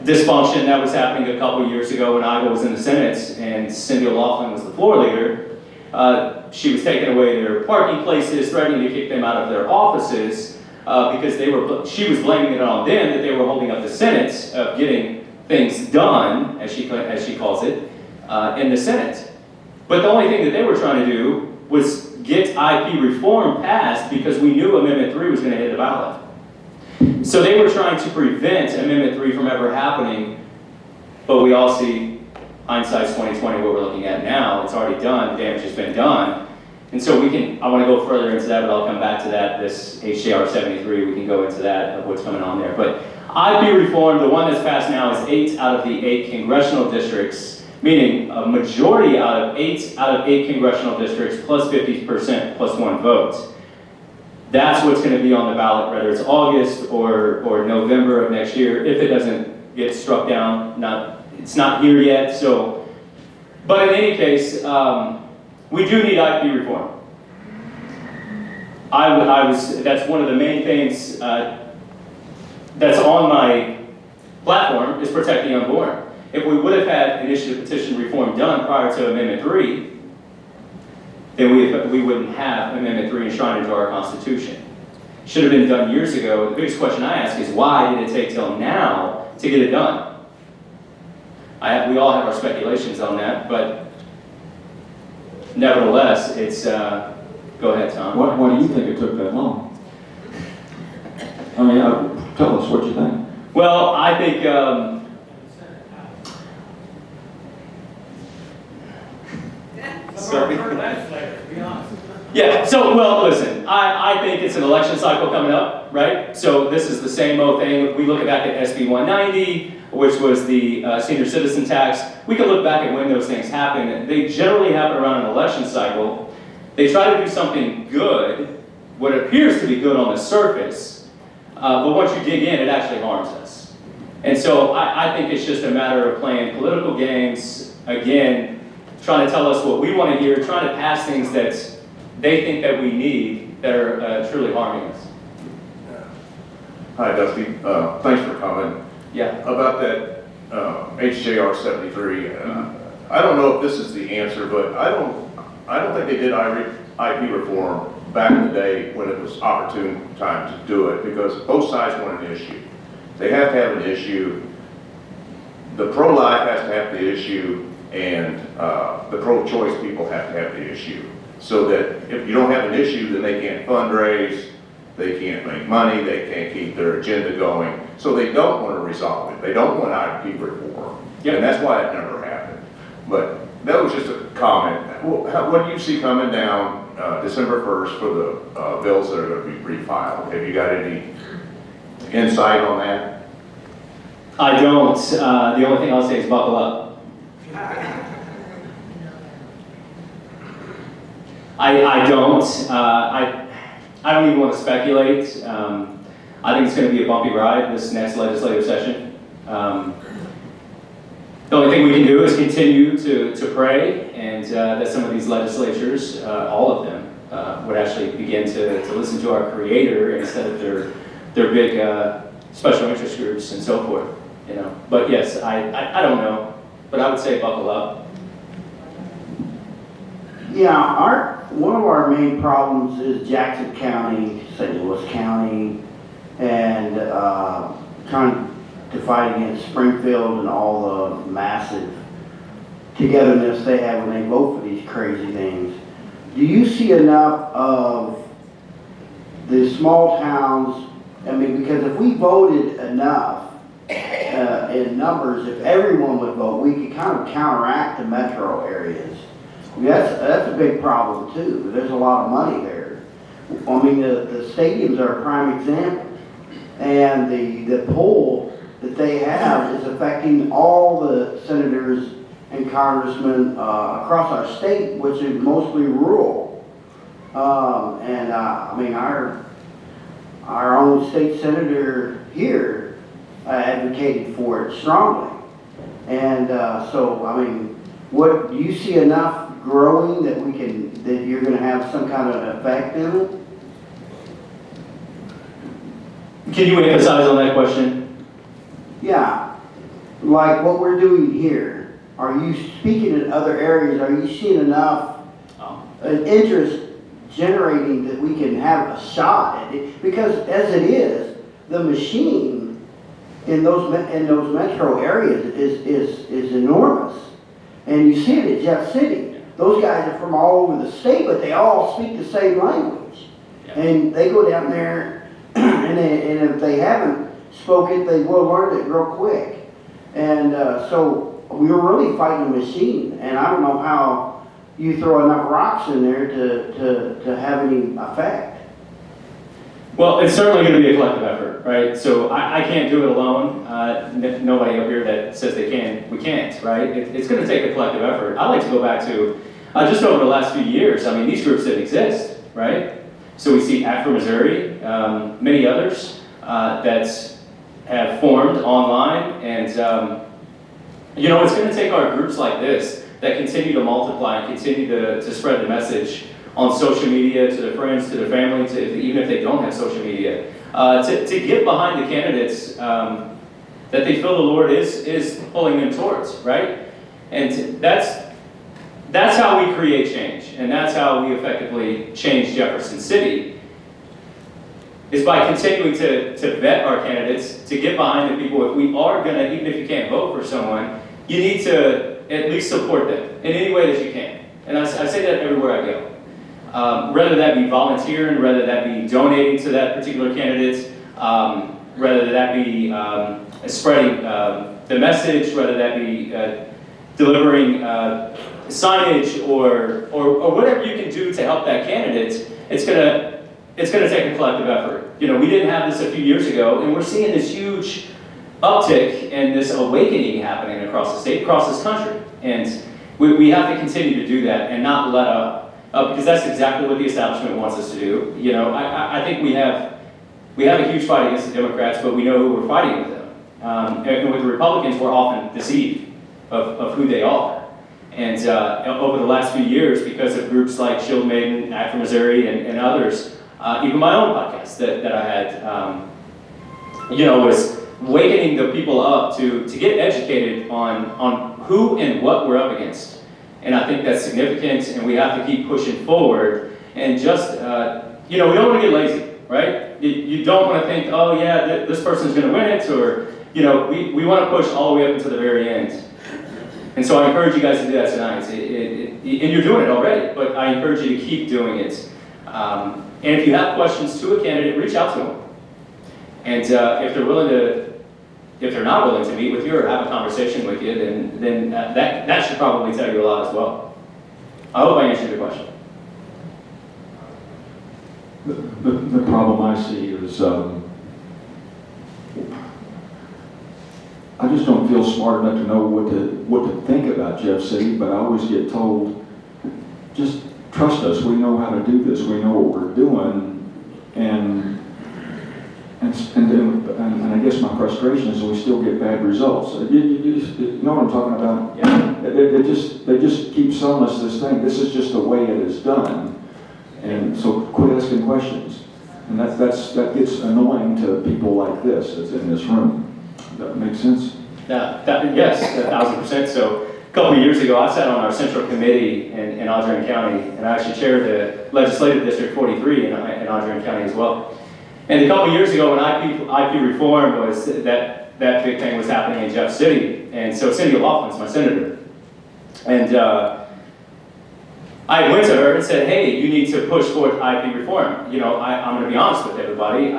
dysfunction that was happening a couple years ago when IGO was in the Senate and Cindy O'Loughlin was the floor leader. She was taking away their parking places, threatening to kick them out of their offices because she was blaming it on them that they were holding up the Senate of getting things done, as she calls it, in the Senate. But the only thing that they were trying to do was get IP reform passed because we knew Amendment 3 was going to hit the ballot. So they were trying to prevent Amendment 3 from ever happening, but we all see hindsight's 2020 what we're looking at now. It's already done, the damage has been done. And so I want to go further into that, but I'll come back to that, this HJR 73, we can go into that, of what's coming on there. But IP reform, the one that's passed now is 8 out of the 8 congressional districts, meaning a majority out of 8 congressional districts plus 50% plus one vote. That's what's going to be on the ballot, whether it's August or November of next year, if it doesn't get struck down. It's not here yet, so. But in any case, we do need IP reform. That's one of the main things that's on my platform is protect the unborn. If we would have had initiative petition reform done prior to Amendment 3, then we wouldn't have Amendment 3 enshrined into our Constitution. Should have been done years ago. The biggest question I ask is why did it take till now to get it done? We all have our speculations on that, but nevertheless, it's, go ahead, Tom. Why do you think it took that long? I mean, tell us what you think. Well, I think, sorry. Yeah, so, well, listen, I think it's an election cycle coming up, right? So this is the same old thing. We look back at SB 190, which was the senior citizen tax. We can look back at when those things happen. They generally happen around an election cycle. They try to do something good, what appears to be good on the surface, but once you dig in, it actually harms us. And so I think it's just a matter of playing political games, again, trying to tell us what we want to hear, trying to pass things that they think that we need that are truly harming us. Hi, Dusty. Thanks for commenting. Yeah. About that HJR 73. I don't know if this is the answer, but I don't think they did IP reform back in the day when it was opportune time to do it, because both sides want an issue. They have to have an issue. The pro-life has to have the issue, and the pro-choice people have to have the issue. So that if you don't have an issue, then they can't fundraise, they can't make money, they can't keep their agenda going. So they don't want to resolve it. They don't want IP reform. Yep. And that's why it never happened. But that was just a comment. What do you see coming down December 1st for the bills that are going to be refiled? Have you got any insight on that? I don't. The only thing I'll say is buckle up. I don't. I don't even want to speculate. I think it's going to be a bumpy ride this next legislative session. The only thing we can do is continue to pray, and that some of these legislatures, all of them, would actually begin to listen to our Creator instead of their big special interest groups and so forth. You know, but yes, I don't know, but I would say buckle up. Yeah, one of our main problems is Jackson County, St. Louis County, and trying to fight against Springfield and all the massive togetherness they have when they vote for these crazy things. Do you see enough of the small towns? I mean, because if we voted enough in numbers, if everyone would vote, we could kind of counteract the metro areas. That's a big problem too. There's a lot of money there. I mean, the stadiums are a prime example, and the poll that they have is affecting all the senators and congressmen across our state, which is mostly rural. I mean, our own state senator here advocated for it strongly. And so, I mean, what do you see enough growing that that you're going to have some kind of effect in it? Can you emphasize on that question? Yeah, like what we're doing here. Are you speaking in other areas? Are you seeing enough interest generating that we can have a shot at it? Because as it is, the machine in those metro areas is enormous, and you see it at Jeff City. Those guys are from all over the state, but they all speak the same language, and they go down there, and if they haven't spoken, they will learn it real quick. And so we're really fighting a machine, and I don't know how you throw enough rocks in there to have any effect. Well, it's certainly going to be a collective effort, right? So I can't do it alone. Nobody up here that says they can, we can't, right? It's going to take a collective effort. I like to go back to just over the last few years. I mean, these groups didn't exist, right? So we see Act for Missouri, many others that have formed online, and you know, it's going to take our groups like this that continue to multiply and continue to spread the message on social media to their friends, to their family, even if they don't have social media, to get behind the candidates that they feel the Lord is pulling them towards, right? And that's how we create change, and that's how we effectively change Jefferson City, is by continuing to vet our candidates, to get behind the people. If we are going to, even if you can't vote for someone, you need to at least support them in any way that you can. And I say that everywhere I go. Whether that be volunteering, whether that be donating to that particular candidate, whether that be spreading the message, whether that be delivering signage or whatever you can do to help that candidate, it's gonna take a collective effort. You know, we didn't have this a few years ago, and we're seeing this huge uptick and this awakening happening across the state, across this country. And we have to continue to do that and not let up, because that's exactly what the establishment wants us to do. You know, I think we have a huge fight against the Democrats, but we know who we're fighting with them. And with the Republicans, we're often deceived of who they are. And over the last few years, because of groups like Shield Maiden, Act for Missouri, and others, even my own podcast that I had, you know, was wakening the people up to get educated on who and what we're up against. And I think that's significant, and we have to keep pushing forward. and just, we don't want to get lazy, right? You don't want to think, oh yeah, this person's going to win it, or, we want to push all the way up until the very end. And so I encourage you guys to do that tonight. And you're doing it already, but I encourage you to keep doing it. And if you have questions to a candidate, reach out to them. And if they're not willing to meet with you or have a conversation with you, then that should probably tell you a lot as well. I hope I answered your question. The problem I see is I just don't feel smart enough to know what to think about Jeff City, but I always get told, just trust us, we know how to do this, we know what we're doing, and I guess my frustration is we still get bad results. You know what I'm talking about? Yeah. They just keep selling us this thing. This is just the way it is done, and so quit asking questions. And that gets annoying to people like this that's in this room. That makes sense? Yes, 1,000%. So a couple of years ago, I sat on our central committee in Audrain County, and I actually chaired the legislative district 43 in Audrain County as well. And a couple of years ago, when IP reform was that big thing was happening in Jeff City, and so Cindy O'Loughlin's my senator, and I went to her and said, "Hey, you need to push forward IP reform." I'm going to be honest with everybody.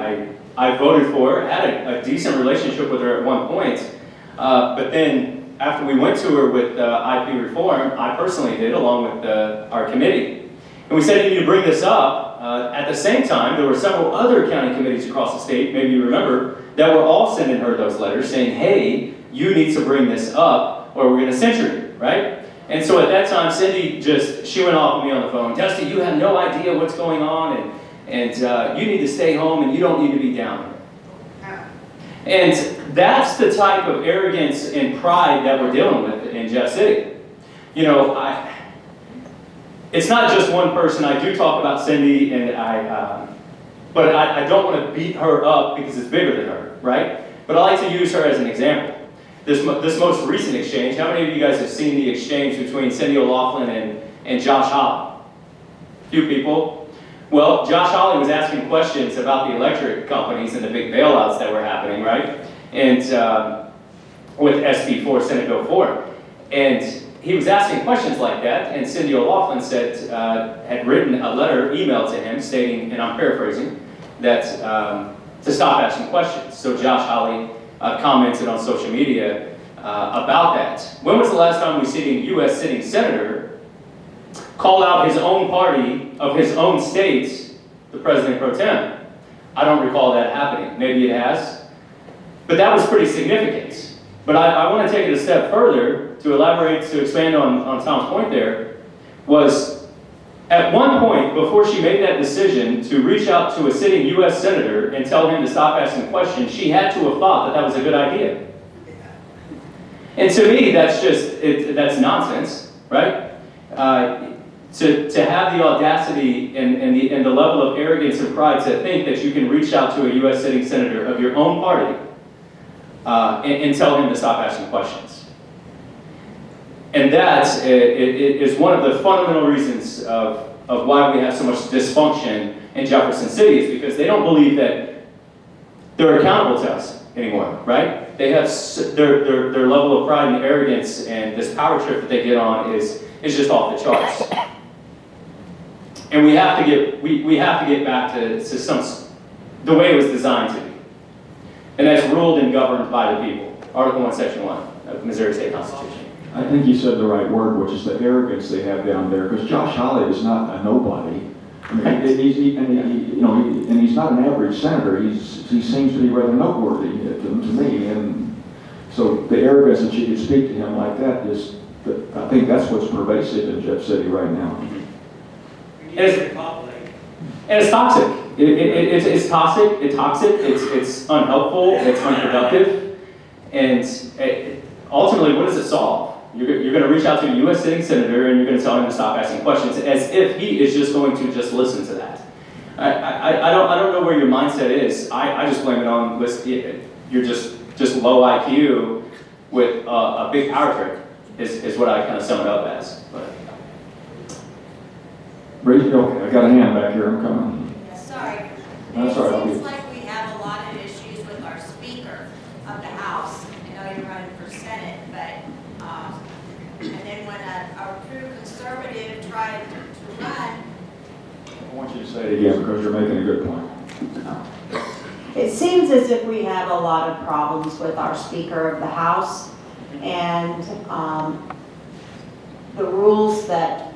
I voted for her, had a decent relationship with her at one point, but then after we went to her with IP reform, I personally did, along with our committee. And we said, you need to bring this up. At the same time, there were several other county committees across the state, maybe you remember, that were all sending her those letters saying, hey, you need to bring this up or we're going to censure you, right? And so at that time, Cindy she went off with me on the phone. Dusty, you have no idea what's going on, and you need to stay home and you don't need to be down here. And that's the type of arrogance and pride that we're dealing with in Jeff City. It's not just one person. I do talk about Cindy, but I don't want to beat her up because it's bigger than her, right? But I like to use her as an example. This most recent exchange, how many of you guys have seen the exchange between Cindy O'Loughlin and Josh Hawley? A few people. Well, Josh Hawley was asking questions about the electric companies and the big bailouts that were happening, right? And with SB 4, Senate Bill 4. And he was asking questions like that, and Cindy O'Loughlin had written a letter, emailed to him, stating, and I'm paraphrasing, that to stop asking questions. So Josh Hawley commented on social media about that. When was the last time we seen a U.S. sitting senator call out his own party of his own state, the president pro tem? I don't recall that happening. Maybe it has. But that was pretty significant. But I want to take it a step further to elaborate, to expand on Tom's point there, was at one point before she made that decision to reach out to a sitting U.S. senator and tell him to stop asking questions, she had to have thought that was a good idea. And to me, that's nonsense, right? To have the audacity and the level of arrogance and pride to think that you can reach out to a U.S. sitting senator of your own party and tell him to stop asking questions. And that is one of the fundamental reasons of why we have so much dysfunction in Jefferson City, is because they don't believe that they're accountable to us anymore, right? They have their level of pride and arrogance, and this power trip that they get on is just off the charts. And we have to get back to the way it was designed to be. And that's ruled and governed by the people. Article 1, Section 1 of the Missouri State Constitution. I think you said the right word, which is the arrogance they have down there. Because Josh Hawley is not a nobody. I mean, he's not an average senator. He seems to be rather noteworthy to me. And so the arrogance that you could speak to him like that I think that's what's pervasive in Jeff City right now. And it's toxic. It's toxic. It's unhelpful. It's unproductive. And ultimately, what does it solve? You're going to reach out to a U.S. sitting senator and you're going to tell him to stop asking questions, as if he is just going to just listen to that. I don't know where your mindset is. I just blame it on you're just low IQ with a big power trick is what I kind of sum it up as. But. Okay, I got a hand back here, I'm coming. Sorry. That's all right, I'll It be- seems like we have a lot of issues with our Speaker of the House. I know you're running for Senate, but, and then when a true conservative tried to run, I want you to say it again because you're making a good point. It seems as if we have a lot of problems with our Speaker of the House, and the rules that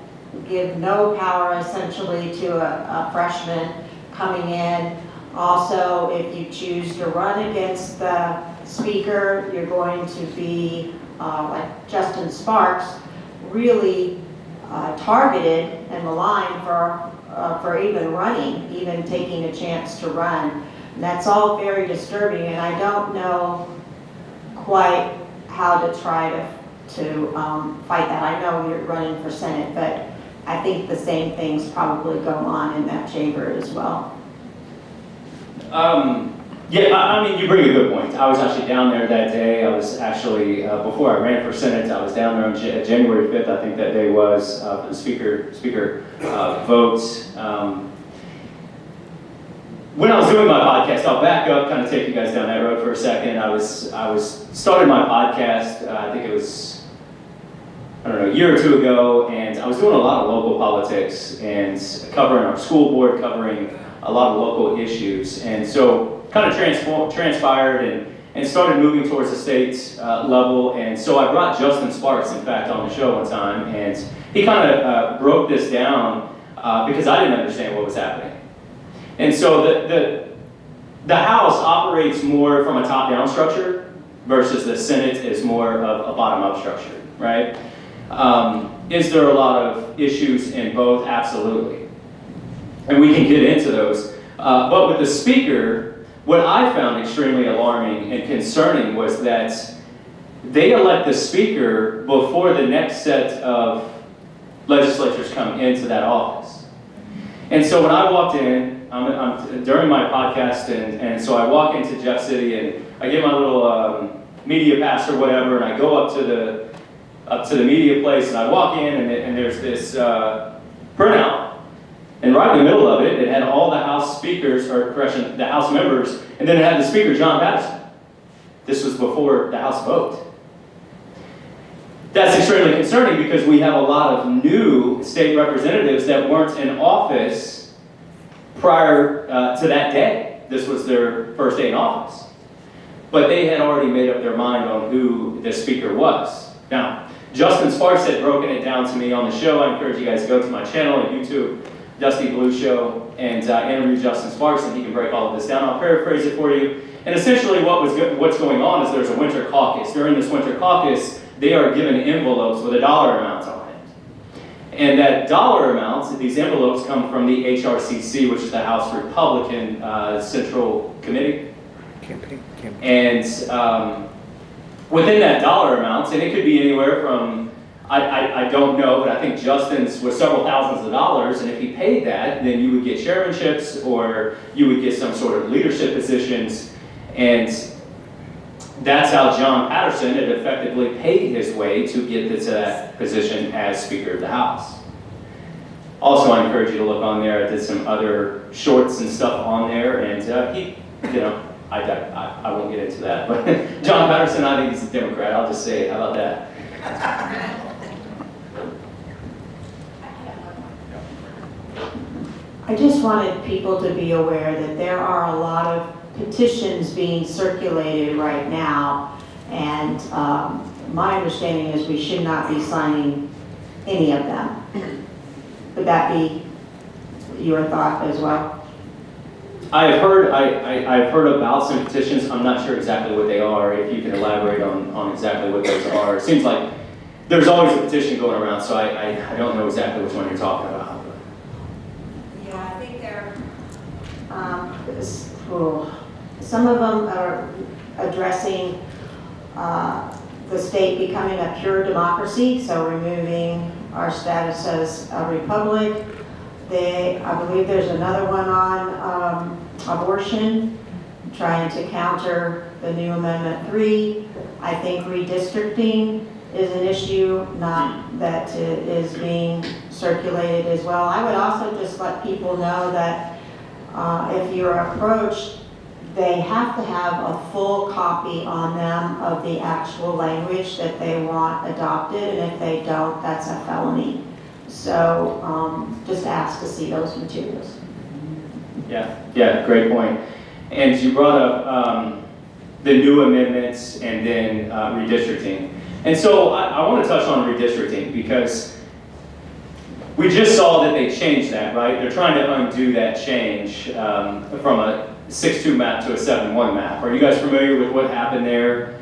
give no power essentially to a freshman coming in. Also, if you choose to run against the Speaker, you're going to be, like Justin Sparks, really targeted and maligned for even running, even taking a chance to run. And that's all very disturbing, and I don't know quite how to try to fight that. I know you're running for Senate, but I think the same things probably go on in that chamber as well. Yeah, I mean, you bring a good point. I was actually down there that day. I was actually, before I ran for Senate, I was down there on January 5th, I think that day was, for the speaker vote. When I was doing my podcast, I'll back up, kind of take you guys down that road for a second. I was started my podcast, I think it was, I don't know, a year or two ago, and I was doing a lot of local politics and covering our school board, covering a lot of local issues. And so kind of transpired and started moving towards the state level. And so I brought Justin Sparks, in fact, on the show one time, and he kind of broke this down because I didn't understand what was happening. And so the House operates more from a top-down structure versus the Senate is more of a bottom-up structure, right? Is there a lot of issues in both? Absolutely. And we can get into those. But with the Speaker, what I found extremely alarming and concerning was that they elect the Speaker before the next set of legislatures come into that office. And so when I walked in, I'm during my podcast, and so I walk into Jeff City, and I get my little media pass or whatever, and I go up to the media place, and I walk in, and there's this printout, and right in the middle of it, it had all the House speakers, or correction, the House members, and then it had the Speaker, John Patterson. This was before the House vote. That's extremely concerning because we have a lot of new state representatives that weren't in office prior to that day. This was their first day in office. But they had already made up their mind on who the Speaker was. Now, Justin Sparks had broken it down to me on the show. I encourage you guys to go to my channel on YouTube, Dusty Blue Show, and interview Justin Sparks, and he can break all of this down. I'll paraphrase it for you. And essentially what's going on is there's a winter caucus. During this winter caucus, they are given envelopes with a dollar amount on it. And that dollar amount, these envelopes come from the HRCC, which is the House Republican Central Committee. And within that dollar amount, and it could be anywhere from, I don't know, but I think Justin's was several thousands of dollars, and if he paid that, then you would get chairmanships or you would get some sort of leadership positions, and that's how John Patterson had effectively paid his way to get to that position as Speaker of the House. Also, I encourage you to look on there. I did some other shorts and stuff on there, and he, you know, I won't get into that. But John Patterson, I think he's a Democrat. I'll just say it. How about that? I just wanted people to be aware that there are a lot of petitions being circulated right now, and my understanding is we should not be signing any of them. Would that be your thought as well? I've heard about some petitions. I'm not sure exactly what they are. If you can elaborate on exactly what those are. It seems like there's always a petition going around, so I don't know exactly which one you're talking about. Yeah, I think they're, some of them are addressing the state becoming a pure democracy, so removing our status as a republic. I believe there's another one on abortion, trying to counter the new Amendment 3. I think redistricting is an issue, not that it is being circulated as well. I would also just let people know that if you're approached, they have to have a full copy on them of the actual language that they want adopted, and if they don't, that's a felony. So just ask to see those materials. Yeah, great point. And you brought up the new amendments and then redistricting. And so I want to touch on redistricting because we just saw that they changed that, right? They're trying to undo that change from a 6-2 map to a 7-1 map. Are you guys familiar with what happened there?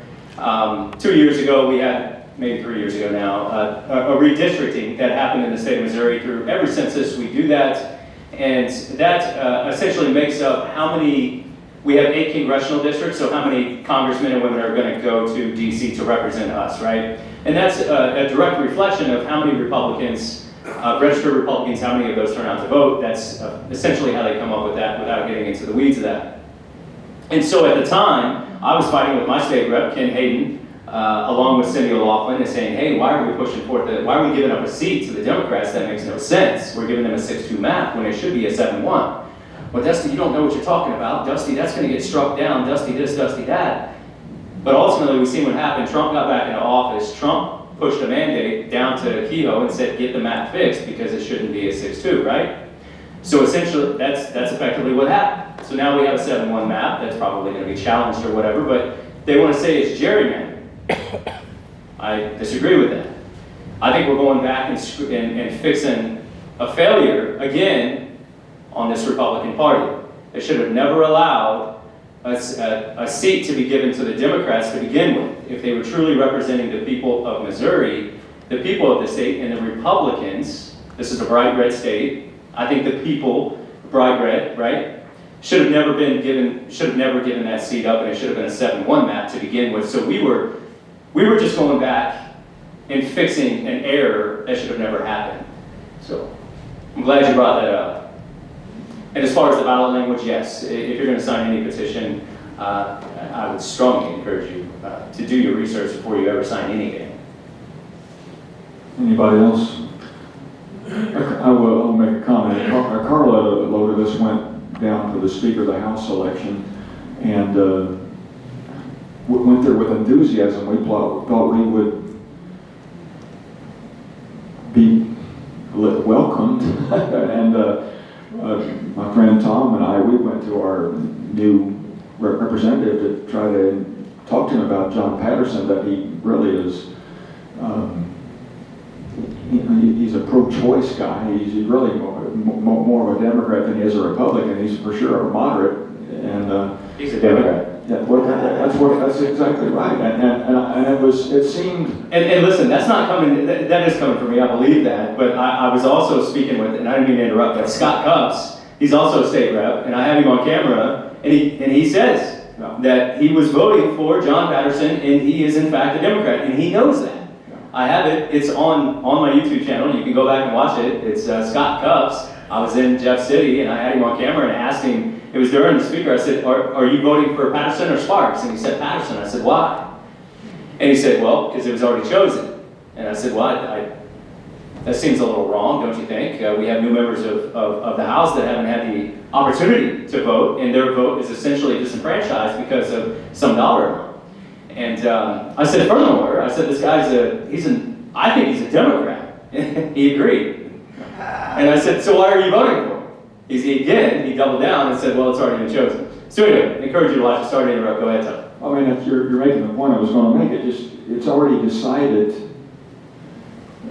2 years ago, we had, maybe 3 years ago now, a redistricting that happened in the state of Missouri. Through every census, we do that. And that essentially makes up how many, we have 8 congressional districts, so how many congressmen and women are going to go to DC to represent us, right? And that's a direct reflection of how many Republicans, registered Republicans, how many of those turn out to vote. That's essentially how they come up with that without getting into the weeds of that. And so at the time, I was fighting with my state rep, Ken Hayden, along with Cindy O'Loughlin, and saying, hey, why are we pushing forth, why are we giving up a seat to the Democrats? That makes no sense. We're giving them a 6-2 map when it should be a 7-1. Well, Dusty, you don't know what you're talking about. Dusty, that's going to get struck down. Dusty this, Dusty that. But ultimately, we see what happened. Trump got back into office. Trump pushed a mandate down to Kehoe and said, get the map fixed because it shouldn't be a 6-2, right? So essentially, that's effectively what happened. So now we have a 7-1 map that's probably going to be challenged or whatever, but they want to say it's gerrymandering. I disagree with that. I think we're going back and fixing a failure again on this Republican Party. They should have never allowed a seat to be given to the Democrats to begin with. If they were truly representing the people of Missouri, the people of the state, and the Republicans, this is a bright red state, I think the people, bright red, right, should have never given that seat up, and it should have been a 7-1 map to begin with. So we were just going back and fixing an error that should have never happened. So I'm glad you brought that up. And as far as the ballot language, yes, if you're going to sign any petition, I would strongly encourage you to do your research before you ever sign anything. Anybody else? I'll make a comment. Carla Lotus went down to the Speaker of the House election and went there with enthusiasm. We thought we would be welcomed. And my friend Tom and I, we went to our new representative to try to talk to him about John Patterson, that he really is, he's a pro-choice guy. He's really more of a Democrat than he is a Republican. He's for sure a moderate. And he's a Democrat. Yeah, well, that's exactly right. And it seemed. And listen, that's not coming. That is coming from me. I believe that. But I was also speaking with, and I didn't mean to interrupt, but Scott Cupps. He's also a state rep, and I have him on camera, and he says that he was voting for John Patterson, and he is in fact a Democrat, and he knows that. I have it. It's on my YouTube channel. You can go back and watch it. It's Scott Cupps. I was in Jeff City, and I had him on camera and asked him. It was during the speaker. I said, "Are you voting for Patterson or Sparks?" And he said, "Patterson." I said, "Why?" And he said, "Well, because it was already chosen." And I said, "Well, that seems a little wrong, don't you think? We have new members of the House that haven't had the opportunity to vote, and their vote is essentially disenfranchised because of some dollar amount." And I said, furthermore, I said, this guy's I think he's a Democrat. He agreed. And I said, "So why are you voting for him?" He doubled down and said, "Well, it's already been chosen." So anyway, I encourage you to watch it. Sorry to interrupt. Go ahead, Tom. I mean, if you're making the point I was going to make, it's already decided.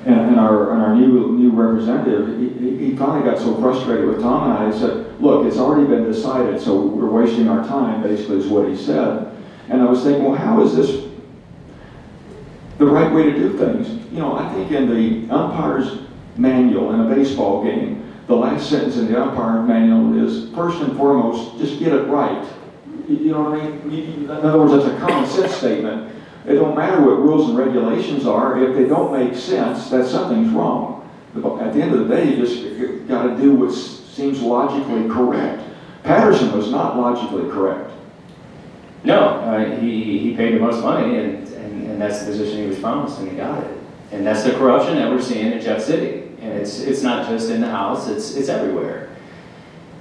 And our new representative, he finally got so frustrated with Tom and I, he said, "Look, it's already been decided, so we're wasting our time," basically is what he said. And I was thinking, well, how is this the right way to do things? You know, I think in the umpire's manual in a baseball game, the last sentence in the umpire manual is, first and foremost, just get it right. You know what I mean? In other words, that's a common sense statement. It don't matter what rules and regulations are. If they don't make sense, that something's wrong. At the end of the day, you just got to do what seems logically correct. Patterson was not logically correct. No, he paid the most money, and and that's the position he was promised, and he got it. And that's the corruption that we're seeing in Jeff City. And it's not just in the House, it's everywhere.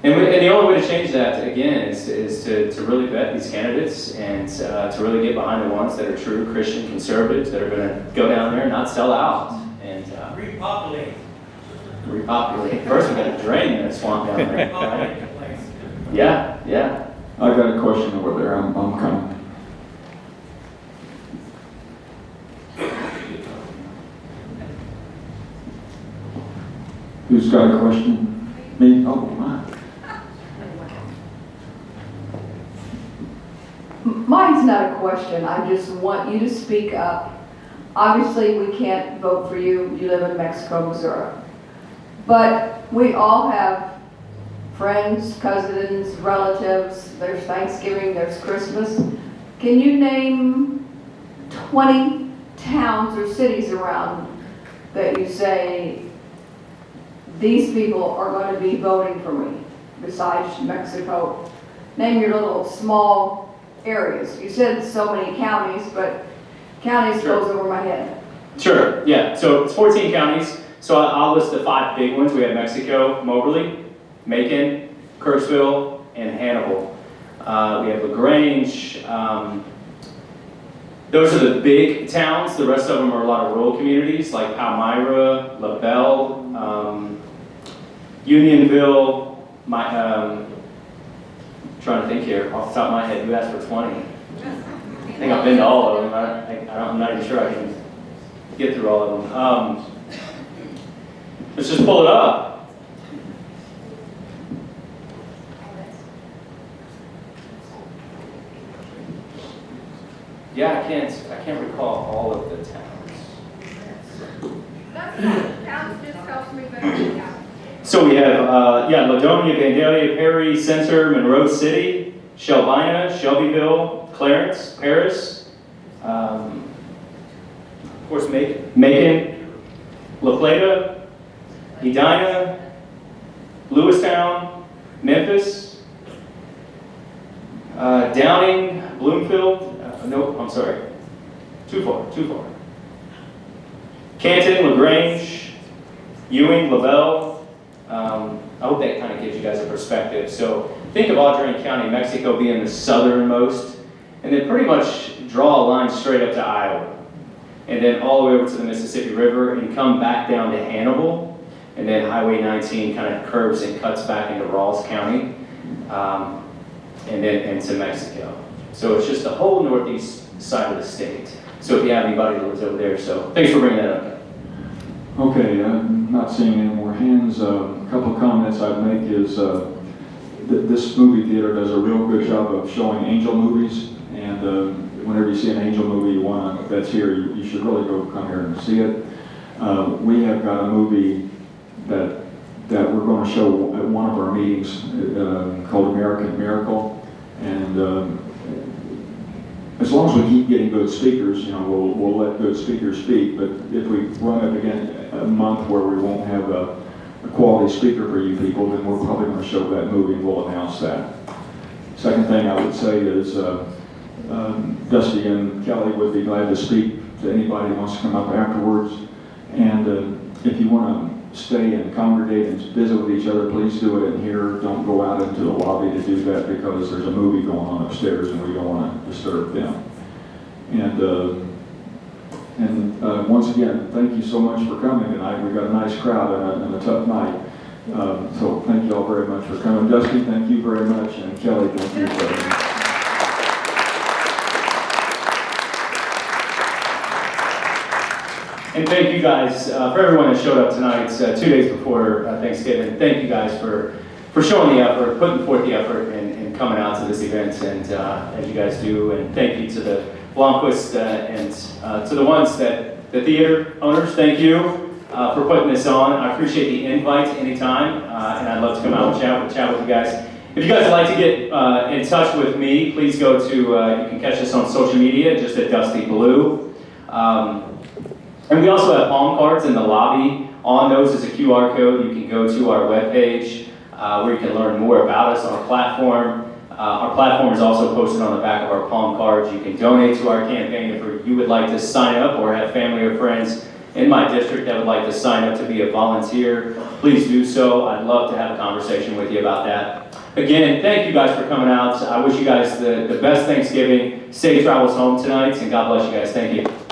And the only way to change that, again, is to really vet these candidates and to really get behind the ones that are true Christian conservatives that are going to go down there and not sell out. And Repopulate. repopulate. First, we're going to drain that swamp down there. Repopulate the place. Yeah. I got a question over there. I'm coming. Who's got a question? Me? Oh, my. Mine's not a question, I just want you to speak up. Obviously, we can't vote for you, you live in Mexico, Missouri. But we all have friends, cousins, relatives, there's Thanksgiving, there's Christmas. Can you name 20 towns or cities around that you say, these people are going to be voting for me, besides Mexico? Name your little small areas. You said so many counties, but counties goes over my head. Sure, yeah. So it's 14 counties. So I'll list the 5 big ones. We have Mexico, Moberly, Macon, Kirksville, and Hannibal. We have LaGrange. Those are the big towns. The rest of them are a lot of rural communities like Palmyra, LaBelle, Unionville, trying to think here off the top of my head, who asked for 20? I think I've been to all of them. I'm not even sure I can get through all of them. Let's just pull it up. Yeah, I can't recall all of the towns. That's enough. Towns just helps me better. Yeah. So we have, Ladonia, Vandalia, Perry, Center, Monroe City, Shelbina, Shelbyville, Clarence, Paris, of course, Macon, La Plata, Edina, Lewistown, Memphis, Downing, Bloomfield, nope, I'm sorry, too far. Canton, LaGrange, Ewing, LaBelle. I hope that kind of gives you guys a perspective. So think of Audrain County, Mexico being the southernmost, and then pretty much draw a line straight up to Iowa, and then all the way over to the Mississippi River and come back down to Hannibal, and then Highway 19 kind of curves and cuts back into Rawls County, and then into Mexico. So it's just the whole northeast side of the state. So if you have anybody that lives over there, so thanks for bringing that up. Okay, I'm not seeing any more hands. A couple of comments I'd make is that this movie theater does a real good job of showing angel movies, and whenever you see an angel movie that's here, you should really go come here and see it. We have got a movie that we're going to show at one of our meetings called American Miracle, and as long as we keep getting good speakers, we'll let good speakers speak. But if we run up again a month where we won't have a quality speaker for you people, then we're probably going to show that movie and we'll announce that. Second thing I would say is Dusty and Kelly would be glad to speak to anybody who wants to come up afterwards. And if you want to stay and congregate and visit with each other, please do it in here. Don't go out into the lobby to do that because there's a movie going on upstairs and we don't want to disturb them. And once again, thank you so much for coming tonight. We've got a nice crowd and a tough night. So thank you all very much for coming. Dusty, thank you very much. And Kelly, thank you very much. And thank you guys, for everyone that showed up tonight. It's 2 days before Thanksgiving. Thank you guys for showing the effort, putting forth the effort, and coming out to this event, and as you guys do. And thank you to the Blomquist and to the ones the theater owners, thank you for putting this on. I appreciate the invite anytime, and I'd love to come out and chat with you guys. If you guys would like to get in touch with me, please go to, you can catch us on social media, just at Dusty Blue. And we also have palm cards in the lobby. On those is a QR code. You can go to our webpage where you can learn more about us on our platform. Our platform is also posted on the back of our palm cards. You can donate to our campaign if you would like to sign up or have family or friends in my district that would like to sign up to be a volunteer. Please do so. I'd love to have a conversation with you about that. Again, thank you guys for coming out. I wish you guys the best Thanksgiving, safe travels home tonight, and God bless you guys. Thank you.